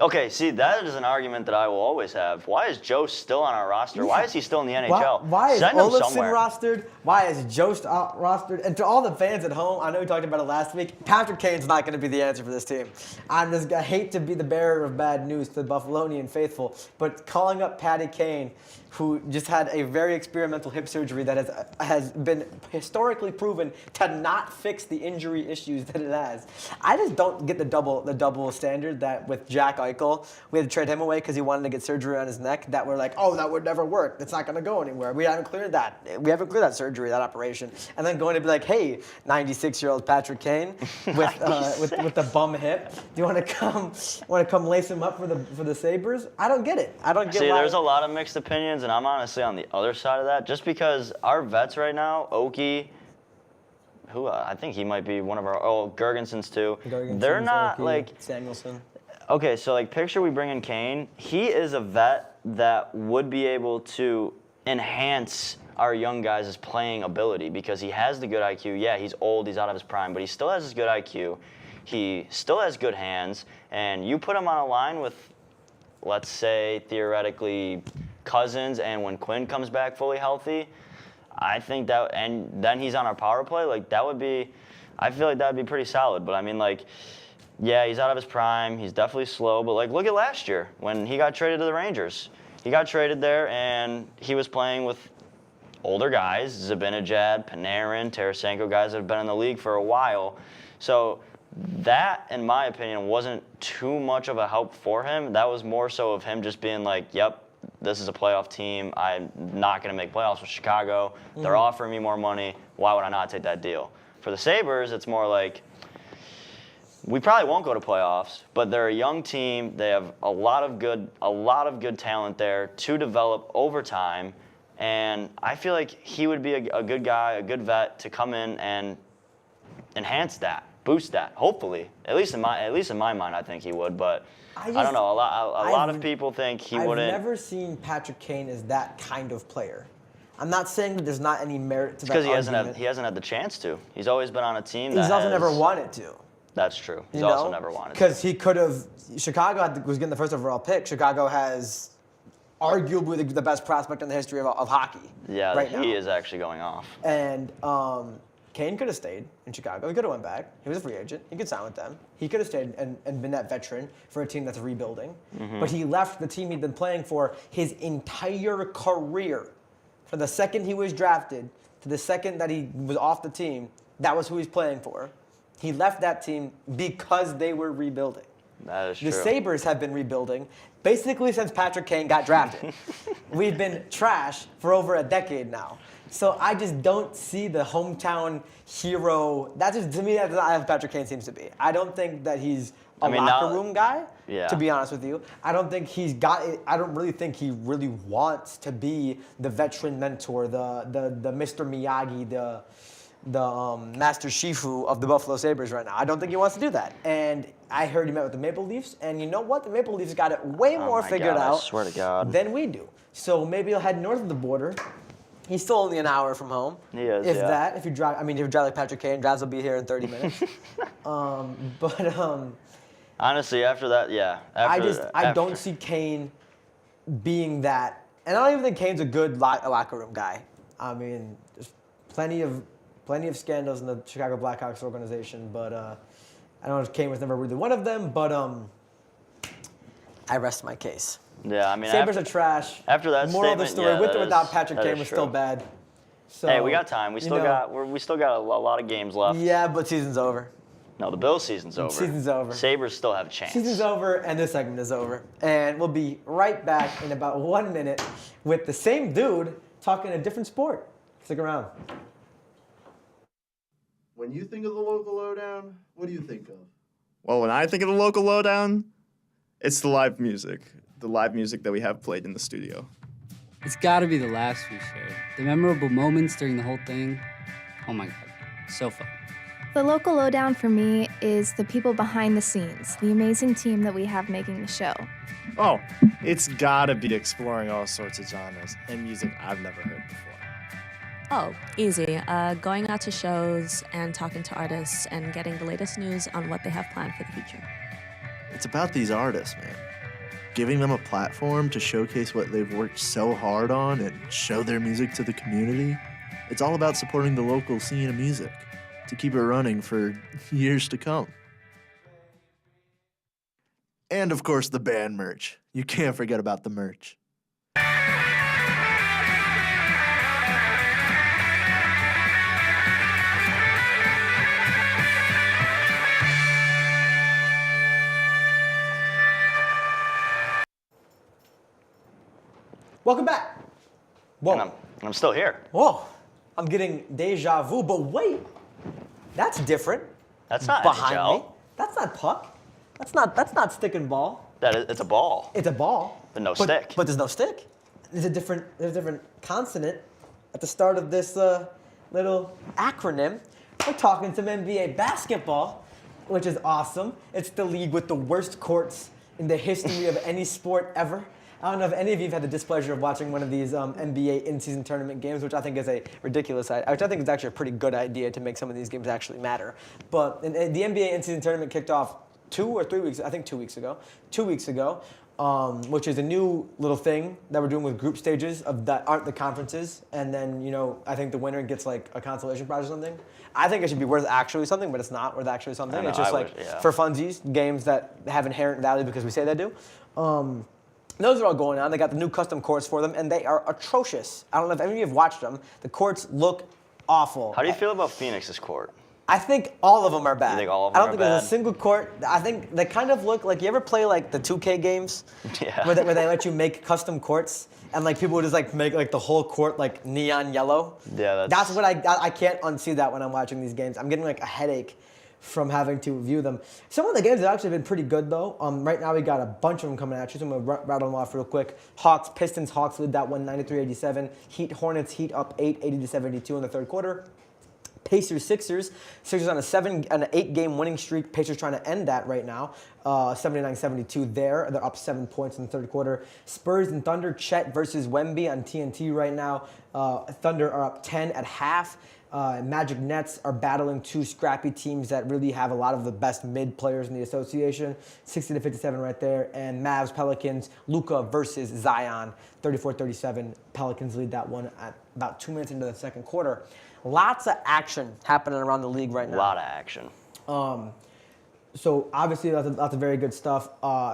Okay, see, that is an argument that I will always have. Why is Jost still on our roster? Why is he still in the NHL? Why is Send him Olofsson somewhere. rostered? Why is Jost rostered? And to all the fans at home, I know we talked about it last week, Patrick Kane's not going to be the answer for this team. I hate to be the bearer of bad news to the Buffalonian faithful, but calling up Patty Kane who just had a very experimental hip surgery that has been historically proven to not fix the injury issues that it has. I just don't get the double standard that with Jack Eichel, we had to trade him away because he wanted to get surgery on his neck, that we're like, oh, that would never work. It's not going to go anywhere. We haven't cleared that. We haven't cleared that surgery, that operation. And then going to be like, hey, 96-year-old Patrick Kane with the bum hip, do you want to come lace him up for the Sabres? I don't get it. I don't get See, why. there's a lot of mixed opinions, and I'm honestly on the other side of that. Just because our vets right now, Oki, who I think he might be one of our Gergensons too. They're not Oki, like Samuelson. Okay, so like picture we bring in Kane. He is a vet that would be able to enhance our young guys' playing ability because he has the good IQ. Yeah, he's old, he's out of his prime, but he still has his good IQ. He still has good hands, and you put him on a line with, let's say, theoretically, Cousins, and when Quinn comes back fully healthy, I think that, and then he's on our power play, like that would be, I feel like that would be pretty solid. But I mean, like, yeah, he's out of his prime. He's definitely slow, but like, look at last year when he got traded to the Rangers. He got traded there, and he was playing with older guys, Zibanejad, Panarin, Tarasenko, guys that have been in the league for a while. So that, in my opinion, wasn't too much of a help for him. That was more so of him just being like, yep, this is a playoff team. I'm not going to make playoffs with Chicago. They're offering me more money. Why would I not take that deal? For the Sabres, it's more like, we probably won't go to playoffs, but they're a young team. They have a lot of good talent there to develop over time. And I feel like he would be a good guy, a good vet to come in and enhance that, boost that. Hopefully, at least in my mind, I think he would. But I don't know. A lot of people think he wouldn't. I've never seen Patrick Kane as that kind of player. I'm not saying that there's not any merit to that because argument. he hasn't had the chance to. He's always been on a team that he's also never wanted to. That's true. He's also never wanted to. Because he could have. Chicago was getting the first overall pick. Chicago has arguably the best prospect in the history of hockey. Yeah, right he now. is actually going off. And Kane could have stayed in Chicago. He could have went back. He was a free agent. He could sign with them. He could have stayed and been that veteran for a team that's rebuilding. But he left the team he'd been playing for his entire career. From the second he was drafted to the second that he was off the team, that was who he's playing for. He left that team because they were rebuilding. That is true. The Sabres have been rebuilding basically since Patrick Kane got drafted. We've been trash for over a decade now. So I just don't see the hometown hero. That's just, to me, that's not how Patrick Kane seems to be. I don't think that he's a locker room guy, to be honest with you. I don't think he's got it. I don't really think he really wants to be the veteran mentor, the Mr. Miyagi, the Master Shifu of the Buffalo Sabres right now. I don't think he wants to do that. And I heard he met with the Maple Leafs, and you know what? The Maple Leafs got it way more figured out I swear to God. than we do. So maybe he'll head north of the border. He's still only an hour from home. He is, if that. If you drive, if you drive like Patrick Kane, Dravs will be here in 30 minutes. Honestly, after that, yeah. I don't see Kane being that. And I don't even think Kane's a good locker room guy. I mean, there's plenty of scandals in the Chicago Blackhawks organization, but I don't know if Kane was never really one of them, but I rest my case. Yeah, I mean, Sabres are trash. After that moral of the story, with or without Patrick Kane, was true. still bad. So, hey, we got time. We still got a lot of games left. Yeah, but season's over. No, the Bills season's over. Season's over. Sabres still have a chance. Season's over, and this segment is over. And we'll be right back in about 1 minute with the same dude talking a different sport. Stick around. When you think of the local lowdown, what do you think of? Well, when I think of the local lowdown, it's the live music that we have played in the studio. It's got to be the laughs we shared. The memorable moments during the whole thing. Oh my God, so fun. The local lowdown for me is the people behind the scenes, the amazing team that we have making the show. Oh, it's got to be exploring all sorts of genres and music I've never heard before. Oh, easy. Going out to shows and talking to artists and getting the latest news on what they have planned for the future. It's about these artists, man. Giving them a platform to showcase what they've worked so hard on and show their music to the community. It's all about supporting the local scene of music to keep it running for years to come. And of course, the band merch. You can't forget about the merch. Welcome back. Whoa. And I'm still here. Whoa. I'm getting deja vu, but wait. That's different. That's not behind NHL. me. That's not puck. That's not stick and ball. It's a ball. It's a ball. But no stick. But there's no stick. There's a different consonant at the start of this little acronym. We're talking some NBA basketball, which is awesome. It's the league with the worst courts in the history of any sport ever. I don't know if any of you have had the displeasure of watching one of these NBA in-season tournament games, which I think is a ridiculous idea, which I think is actually a pretty good idea to make some of these games actually matter. But the NBA in-season tournament kicked off 2 or 3 weeks, I think 2 weeks ago. 2 weeks ago, which is a new little thing that we're doing with group stages that aren't the conferences. And then, I think the winner gets like a consolation prize or something. I think it should be worth actually something, but it's not worth actually something. It's just for funsies, games that have inherent value because we say they do. Those are all going on. They got the new custom courts for them, and they are atrocious. I don't know if any of you have watched them. The courts look awful. How do you feel about Phoenix's court? I think all of them are bad. You think all of them I don't are think bad? there's a single court. I think they kind of look like, you ever play like the 2K games? Yeah. Where they let you make custom courts, and like people would just like make like the whole court like neon yellow. Yeah, That's what I can't unsee that when I'm watching these games. I'm getting like a headache from having to view them. Some of the games have actually been pretty good though. Right now we got a bunch of them coming at you, so I'm gonna rattle them off real quick. Pistons lead that one 93-87. Heat, Hornets, Heat up 8, 80-72 in the third quarter. Pacers, Sixers on an 8-game winning streak. Pacers trying to end that right now. 79-72 there. They're up 7 points in the third quarter. Spurs and Thunder, Chet versus Wemby on TNT right now. Thunder are up 10 at half. Magic Nets are battling two scrappy teams that really have a lot of the best mid players in the association. 60-57 right there. And Mavs, Pelicans, Luka versus Zion. 34-37. Pelicans lead that one at about 2 minutes into the second quarter. Lots of action happening around the league right now. A lot of action. So obviously lots of very good stuff.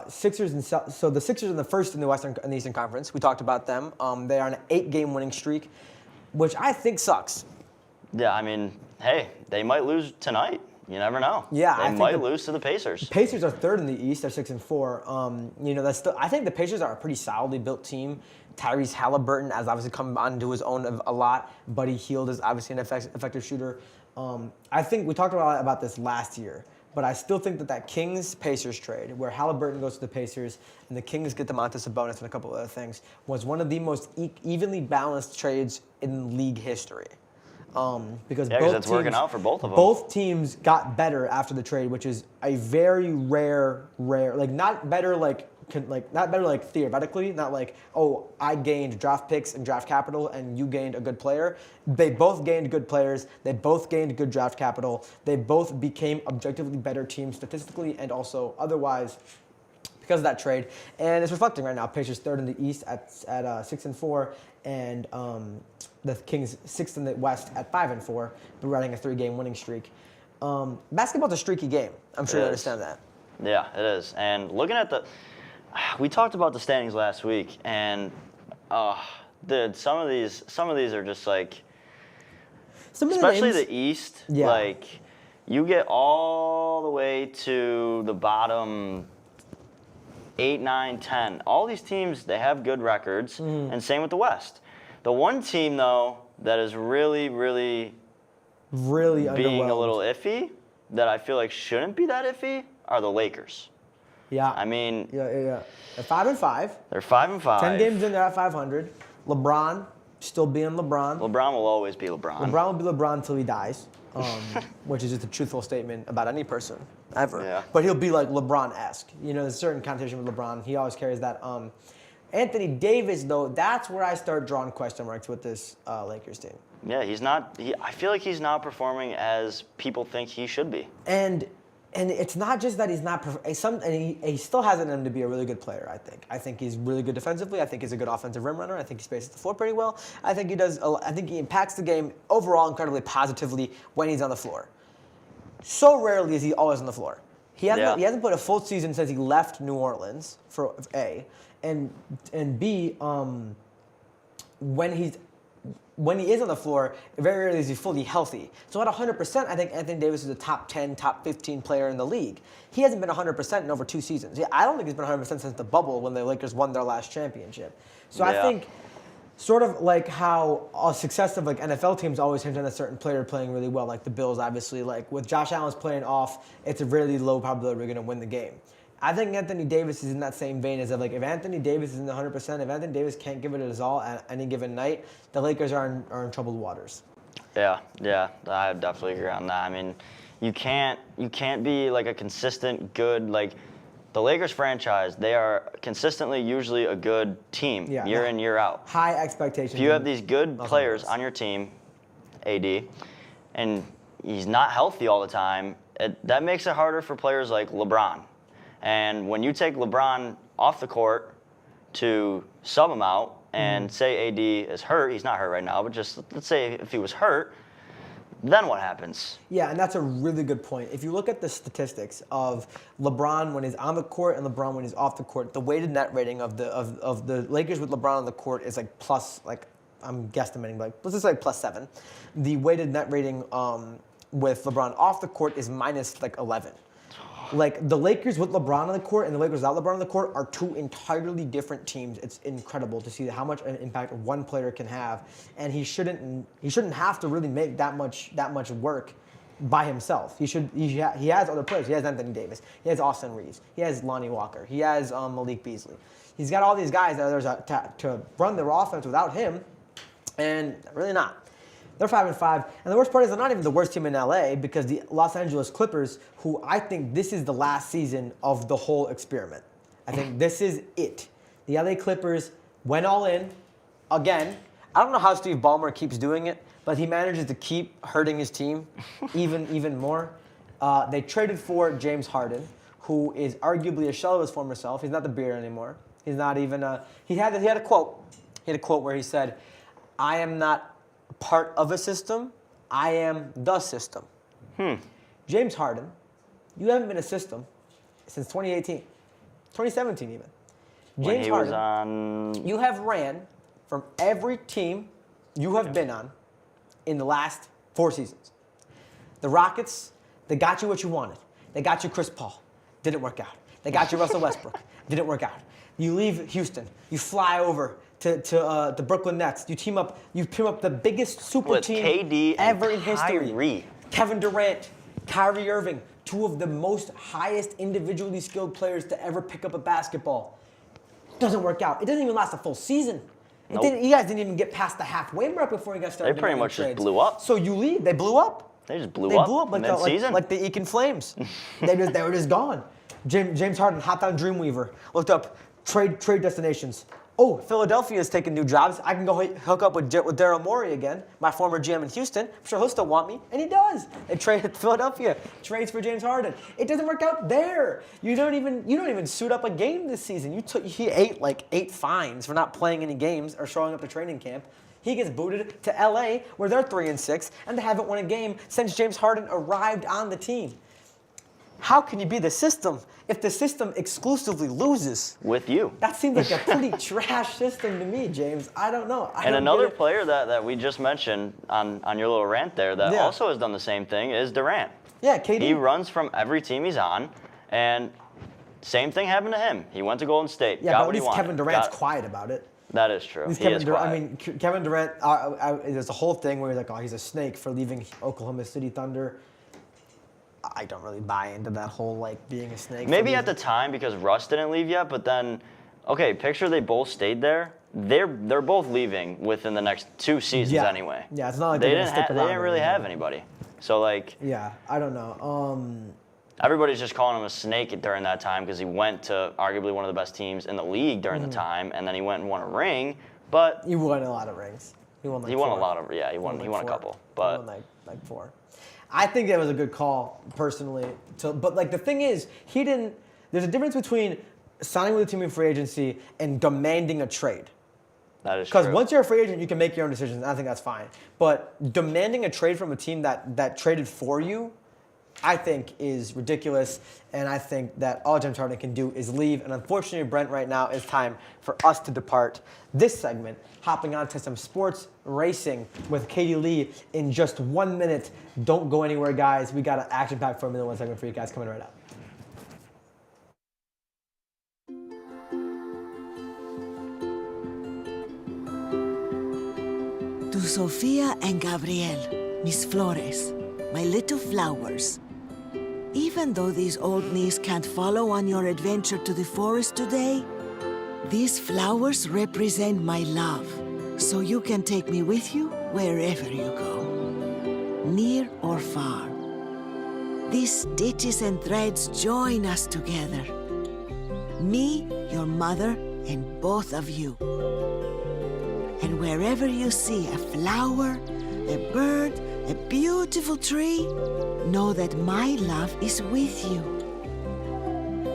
Sixers so the Sixers are the first in the Eastern Conference. We talked about them. They are on an 8-game winning streak, which I think sucks. Yeah, I mean, hey, they might lose tonight. You never know. Yeah, they might lose to the Pacers. The Pacers are third in the East. They're 6-4. That's still. I think the Pacers are a pretty solidly built team. Tyrese Halliburton has obviously come onto his own a lot. Buddy Hield is obviously an effective shooter. I think we talked about this last year, but I still think that Kings-Pacers trade, where Halliburton goes to the Pacers and the Kings get Domantas Sabonis and a couple other things, was one of the most evenly balanced trades in league history. Because it's working out for both of them. Both teams got better after the trade, which is a very rare, like not better like theoretically, not like, oh, I gained draft picks and draft capital and you gained a good player. They both gained good players. They both gained good draft capital. They both became objectively better teams statistically and also otherwise because of that trade. And it's reflecting right now. Pacers third in the East at 6-4, and the Kings sixth in the West at 5-4, but running a 3-game winning streak. Basketball's a streaky game. I'm sure you understand that. Yeah, it is. And looking at we talked about the standings last week, and dude, some of these are just like, especially the East. Yeah. Like, you get all the way to the bottom 8, 9, 10. All these teams, they have good records, and same with the West. The one team, though, that is really, really being a little iffy, that I feel like shouldn't be that iffy, are the Lakers. Yeah. I mean... Yeah. They're 5-5. They're 5-5. 10 games in, they're at 500. LeBron, still being LeBron. LeBron will always be LeBron. LeBron will be LeBron until he dies, which is just a truthful statement about any person, ever. Yeah. But he'll be like LeBron-esque. There's a certain connotation with LeBron. He always carries that. Anthony Davis, though, that's where I start drawing question marks with this Lakers team. Yeah, he's not... I feel like he's not performing as people think he should be. And it's not just that he's not. He still has it in him to be a really good player. I think he's really good defensively. I think he's a good offensive rim runner. I think he spaces the floor pretty well. I think he does. I think he impacts the game overall incredibly positively when he's on the floor. So rarely is he always on the floor. He hasn't put a full season since he left New Orleans for A, and B. When he's when he is on the floor, very rarely is he fully healthy. So at 100%, I think Anthony Davis is a top 10, top 15 player in the league. He hasn't been 100% in over 2 seasons. Yeah, I don't think he's been 100% since the bubble when the Lakers won their last championship. So I think sort of like how a success of like NFL teams always hinge on a certain player playing really well, like the Bills obviously. Like with Josh Allen's playing off, it's a really low probability we're going to win the game. I think Anthony Davis is in that same vein as like if Anthony Davis is in the 100%, if Anthony Davis can't give it his all at any given night, the Lakers are in troubled waters. Yeah, I definitely agree on that. I mean, you can't be like a consistent good like the Lakers franchise. They are consistently usually a good team year in year out. High expectations. If you have these good players on your team, AD, and he's not healthy all the time, that makes it harder for players like LeBron. And when you take LeBron off the court to sub him out and say AD is hurt, he's not hurt right now, but just let's say if he was hurt, then what happens? Yeah, and that's a really good point. If you look at the statistics of LeBron when he's on the court and LeBron when he's off the court, the weighted net rating of the Lakers with LeBron on the court is like plus, like I'm guesstimating, like let's just say +7. The weighted net rating with LeBron off the court is minus like 11. Like the Lakers with LeBron on the court and the Lakers without LeBron on the court are 2 entirely different teams. It's incredible to see how much an impact one player can have, and he shouldn't have to really make that much work by himself. He has other players. He has Anthony Davis. He has Austin Reeves. He has Lonnie Walker. He has Malik Beasley. He's got all these guys that are to run their offense without him, and really not. They're 5-5, and the worst part is they're not even the worst team in LA because the Los Angeles Clippers, who I think this is the last season of the whole experiment. I think this is it. The LA Clippers went all in again. I don't know how Steve Ballmer keeps doing it, but he manages to keep hurting his team even more. They traded for James Harden, who is arguably a shell of his former self. He's not the beard anymore. He's not even he had a quote. He had a quote where he said, "I am not part of a system, I am the system." James Harden, you haven't been a system since 2018, 2017 even. James Harden, you have ran from every team you have been on in the last 4 seasons. The Rockets, they got you what you wanted. They got you Chris Paul, didn't work out. They got you Russell Westbrook, didn't work out. You leave Houston, you fly over to the Brooklyn Nets. You team up the biggest super team KD ever in Kyrie. history. Kevin Durant, Kyrie Irving, 2 of the most highest individually skilled players to ever pick up a basketball. Doesn't work out. It doesn't even last a full season. Nope. You guys didn't even get past the halfway mark before you got started. They pretty much just blew up. So you leave. They blew up. They just blew up mid-season. Like the Eakin Flames. they were just gone. James Harden hopped on Dreamweaver, looked up trade destinations. Oh, Philadelphia is taking new jobs. I can go hook up with Daryl Morey again, my former GM in Houston. I'm sure he'll still want me, and he does. They trade Philadelphia, trades for James Harden. It doesn't work out there. You don't even suit up a game this season. He ate like 8 fines for not playing any games or showing up to training camp. He gets booted to LA, where they're 3-6, and they haven't won a game since James Harden arrived on the team. How can you be the system if the system exclusively loses? With you. That seems like a pretty trash system to me, James. I don't know. And another player that we just mentioned on your little rant there that also has done the same thing is Durant. Yeah, KD. He runs from every team he's on, and same thing happened to him. He went to Golden State, yeah, got but what at he least wanted. Kevin Durant's quiet about it. That is true. Kevin Durant, there's a whole thing where he's like, oh, he's a snake for leaving Oklahoma City Thunder. I don't really buy into that whole like being a snake. Maybe at the time because Russ didn't leave yet, but then, okay, picture they both stayed there. They're both leaving within the next 2 seasons anyway. Yeah, it's not like they didn't really have anybody. So like. Yeah, I don't know. Everybody's just calling him a snake during that time because he went to arguably one of the best teams in the league during the time, and then he went and won a ring. But he won a lot of rings. He won a lot of he won a couple. But he won like 4. I think that was a good call, personally. But like the thing is, there's a difference between signing with a team in free agency and demanding a trade. That is true. Because once you're a free agent, you can make your own decisions. I think that's fine. But demanding a trade from a team that traded for you, I think is ridiculous, and I think that all James Harden can do is leave. And unfortunately, Brent, right now it's time for us to depart this segment, hopping on to some sports racing with Katie Lee in just 1 minute. Don't go anywhere, guys. We got an action-packed Formula One segment for you guys coming right up. To Sofia and Gabriel, mis flores, my little flowers. Even though these old knees can't follow on your adventure to the forest today, these flowers represent my love, so you can take me with you wherever you go, near or far. These stitches and threads join us together. Me, your mother, and both of you. And wherever you see a flower, a bird, a beautiful tree, know that my love is with you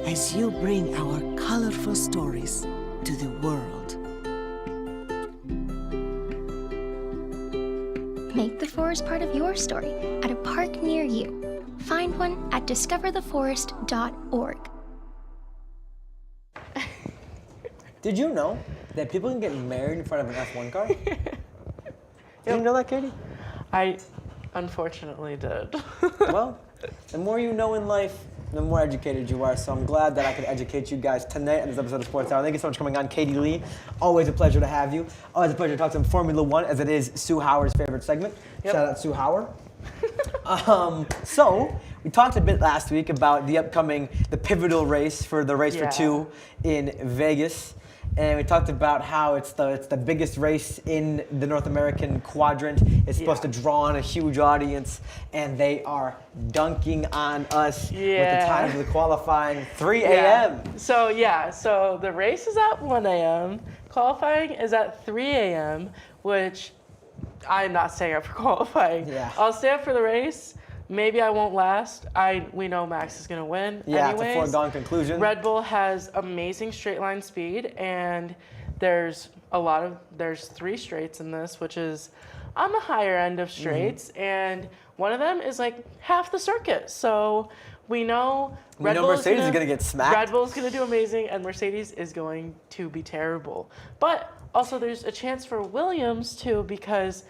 as you bring our colorful stories to the world. Make the forest part of your story at a park near you. Find one at discovertheforest.org. Did you know that people can get married in front of an F1 car? Did you know that, Katie? I unfortunately did. Well, the more you know in life, the more educated you are. So I'm glad that I could educate you guys tonight on this episode of Sports Hour. Thank you so much for coming on, Katie Lee. Always a pleasure to have you. Always a pleasure to talk some Formula One, as it is Sue Howard's favorite segment. Yep. Shout out Sue Howard. So we talked a bit last week about the pivotal race for the race for two in Vegas. And we talked about how it's the biggest race in the North American quadrant. It's supposed to draw on a huge audience, and they are dunking on us with the time of the qualifying 3 a.m. So the race is at 1 a.m. Qualifying is at 3 a.m., which I'm not staying up for qualifying. Yeah. I'll stay up for the race. Maybe I won't last. We know Max is going to win. Yeah, anyways. It's a foregone conclusion. Red Bull has amazing straight line speed, and there's 3 straights in this, which is on the higher end of straights, and one of them is like half the circuit. So we know Mercedes is going to get smacked. Red Bull's going to do amazing, and Mercedes is going to be terrible. But also there's a chance for Williams too, because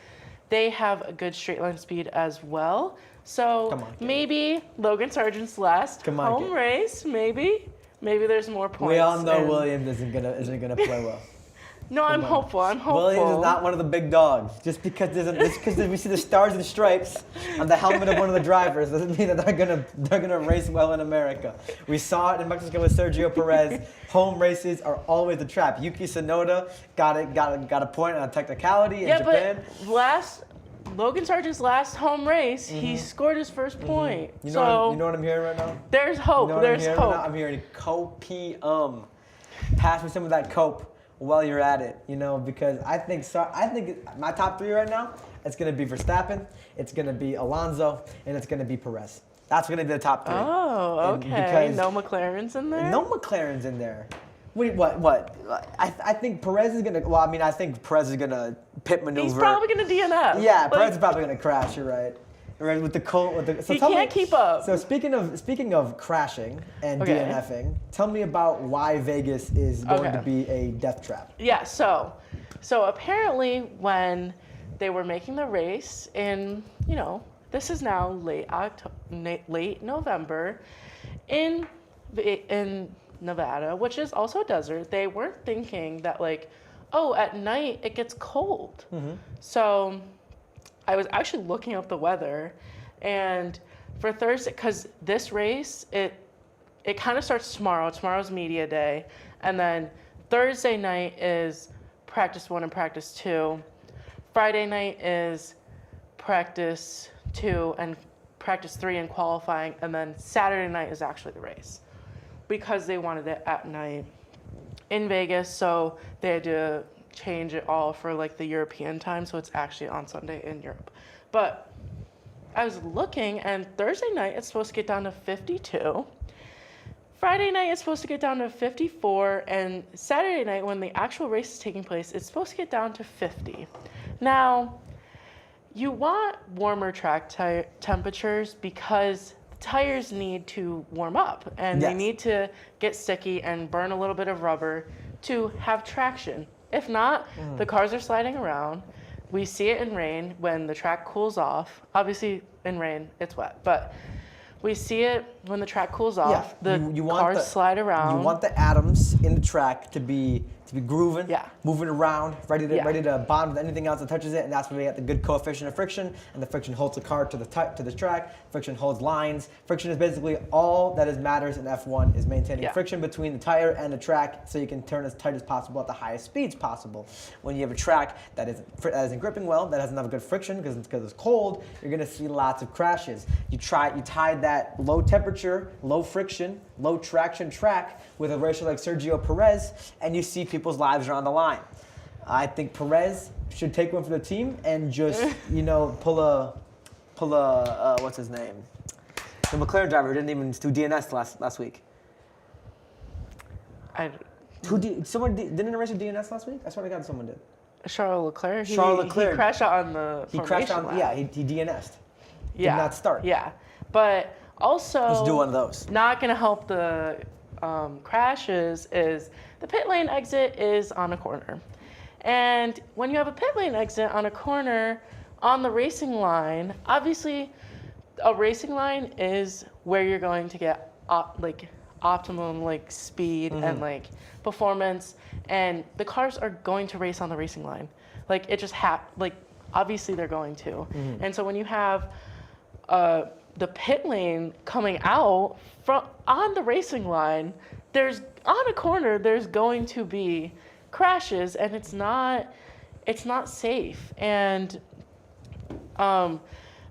they have a good straight line speed as well. So maybe Logan Sargent's last home race. Maybe there's more points. We all know Williams isn't gonna play well. No, I'm hopeful. Williams is not one of the big dogs. Just because we see the stars and stripes on the helmet of one of the drivers doesn't mean that they're gonna race well in America. We saw it in Mexico with Sergio Perez. Home races are always a trap. Yuki Tsunoda got a point on a technicality in Japan. But Logan Sargent's last home race, he scored his first point. You know what I'm hearing right now? There's hope. There's hope. I'm hearing copium. Pass me some of that cope while you're at it, because I think my top 3 right now, it's going to be Verstappen, it's going to be Alonso, and it's going to be Perez. That's going to be the top 3. Oh, okay. No McLaren's in there? No McLaren's in there. Wait, what? I think Perez is gonna. Well, I think Perez is gonna pit maneuver. He's probably gonna DNF. Yeah, Perez is probably gonna crash. You're right. Right with the cold. So he can't keep up. So speaking of crashing and DNFing, tell me about why Vegas is going to be a death trap. Yeah. So apparently when they were making the race in this is now late November in Nevada, which is also a desert, they weren't thinking that at night it gets cold. So I was actually looking up the weather, and for Thursday, because this race, it kind of starts tomorrow. Tomorrow's media day, and then Thursday night is practice 1 and practice 2. Friday night is practice 2 and practice 3 and qualifying, and then Saturday night is actually the race, because they wanted it at night in Vegas, so they had to change it all for the European time, so it's actually on Sunday in Europe. But I was looking, and Thursday night it's supposed to get down to 52. Friday night it's supposed to get down to 54, and Saturday night, when the actual race is taking place, it's supposed to get down to 50. Now, you want warmer track temperatures because tires need to warm up and they need to get sticky and burn a little bit of rubber to have traction. If not, the cars are sliding around. We see it in rain when the track cools off. Obviously, in rain, it's wet, but we see it when the track cools off. The cars slide around. You want the atoms in the track to be grooving, moving around, ready to bond with anything else that touches it, and that's where we get the good coefficient of friction, and the friction holds the car to the track. Friction holds lines. Friction is basically all that matters in F1 is maintaining friction between the tire and the track, so you can turn as tight as possible at the highest speeds possible. When you have a track that isn't gripping well, that doesn't have good friction because it's cold, you're gonna see lots of crashes. You tie that low temperature, low friction, low traction track with a racer like Sergio Perez, and you see people's lives are on the line. I think Perez should take one for the team and just pull a what's his name? The McLaren driver didn't even do DNS last week. Someone didn't race with DNS last week? I swear to God, someone did. Charles Leclerc. He crashed out on the formation lap. Yeah, he DNS'd. Did not start. Yeah, but also let's do one of those. Not gonna help the crashes is the pit lane exit is on a corner. And when you have a pit lane exit on a corner on the racing line, obviously a racing line is where you're going to get optimum speed and performance, and the cars are going to race on the racing line. It just obviously they're going to. And so when you have the pit lane coming out on the racing line, on a corner there's going to be crashes, and it's not safe. And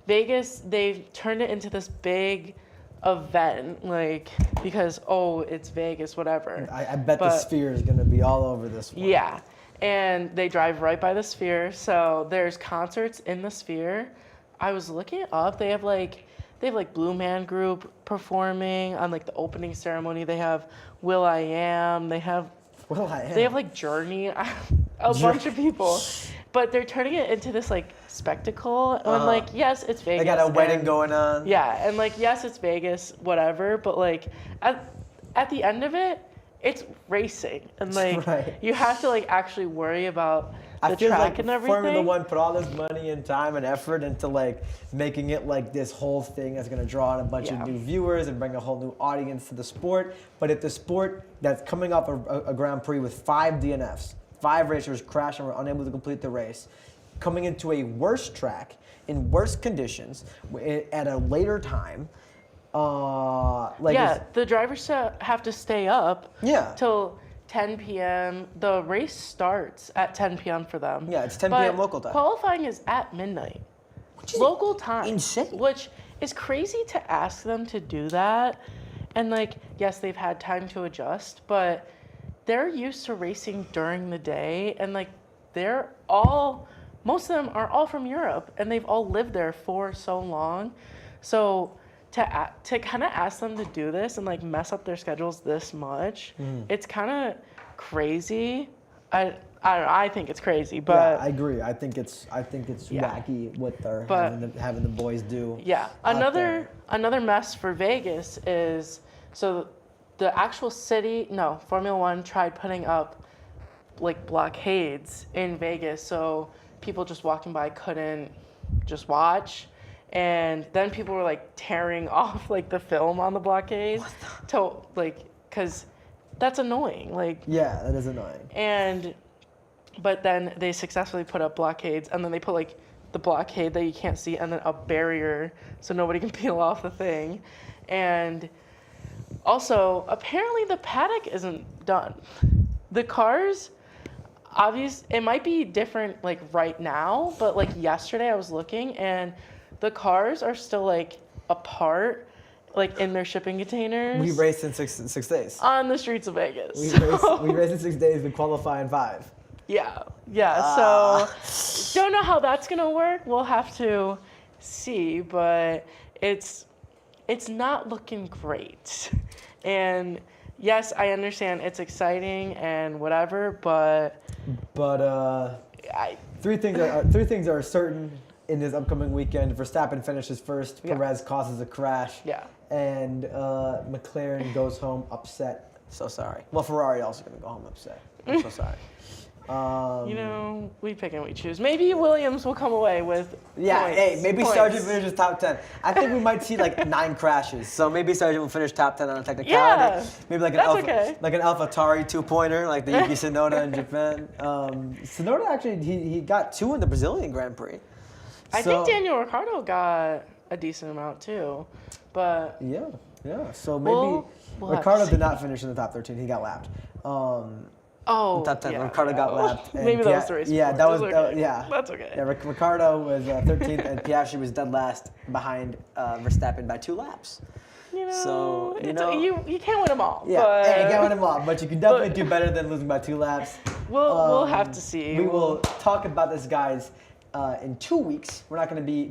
Vegas, they've turned it into this big event, because it's Vegas, whatever. I bet the Sphere is gonna be all over this one. Yeah, and they drive right by the Sphere, so there's concerts in the Sphere. I was looking it up. They have Blue Man Group performing on the opening ceremony. They have Will.i.am. They have Journey. A bunch of people, but they're turning it into this spectacle. And yes, it's Vegas. They got a wedding going on. Yeah, and yes, it's Vegas, whatever. But at the end of it, it's racing, and you have to actually worry about the track and everything. Formula One put all this money and time and effort into making it this whole thing that's gonna draw in a bunch of new viewers and bring a whole new audience to the sport. But if the sport that's coming off a Grand Prix with 5 DNFs, 5 racers crashed and were unable to complete the race, coming into a worse track in worse conditions at a later time. The drivers have to stay up till 10 p.m. The race starts at 10 p.m. for them. Yeah, it's 10 p.m. local time. Qualifying is at midnight. Local time. Insane. Which is crazy to ask them to do that. And yes, they've had time to adjust, but they're used to racing during the day, and most of them are all from Europe, and they've all lived there for so long. So to kind of ask them to do this and mess up their schedules this much, it's kind of crazy. I don't know. I think it's crazy, but yeah, I agree. I think it's wacky what they're having the boys do. Yeah, another mess for Vegas is the actual Formula One tried putting up blockades in Vegas, so people just walking by couldn't just watch. And then people were tearing off the film on the blockade because that's annoying. Yeah, that is annoying. But then they successfully put up blockades, and then they put the blockade that you can't see, and then a barrier so nobody can peel off the thing. And also, apparently the paddock isn't done. The cars, it might be different right now, but yesterday I was looking, and the cars are still apart, in their shipping containers. We raced in six days. On the streets of Vegas. We raced in 6 days, we qualify in 5. Yeah. So don't know how that's gonna work. We'll have to see, but it's not looking great. And yes, I understand it's exciting and whatever, but three things are certain in this upcoming weekend. Verstappen finishes first. Perez causes a crash. Yeah. and McLaren goes home upset. So sorry. Well, Ferrari also going to go home upset. I'm so sorry. You know, we pick and we choose. Maybe Williams will come away with points. Hey, maybe points. Sargent finishes top 10. I think we might see like 9 crashes. So maybe Sargent will finish top 10 on a technicality. Yeah, maybe like an AlphaTauri 2-pointer, like the Yuki Tsunoda in Japan. Tsunoda actually he got 2 in the Brazilian Grand Prix. I think Daniel Ricciardo got a decent amount too, but yeah. So maybe we'll Ricciardo did not finish in the top 13. He got lapped. Top 10. Ricciardo got lapped. Maybe that was the race. Yeah, before. that was okay. That's okay. Yeah, Ricciardo was 13th, and Piastri was dead last behind Verstappen by 2 laps. You know, so you can't win them all. Yeah, but, you can't win them all, but you can definitely do better than losing by 2 laps. We'll have to see. We will talk about this, guys, in 2 weeks. We're not going to be.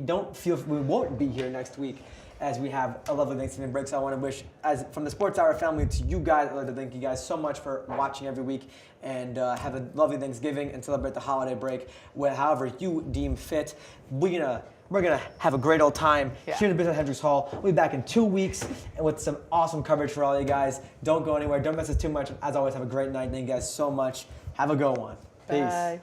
We won't be here next week, as we have a lovely Thanksgiving break. So I want to wish, from the Sports Hour family to you guys, I'd like to thank you guys so much for watching every week, and have a lovely Thanksgiving and celebrate the holiday break however you deem fit. We're gonna have a great old time here in the Business Hendricks Hall. We'll be back in 2 weeks with some awesome coverage for all you guys. Don't go anywhere. Don't miss us too much. As always, have a great night. Thank you guys so much. Have a good one. Peace. Bye.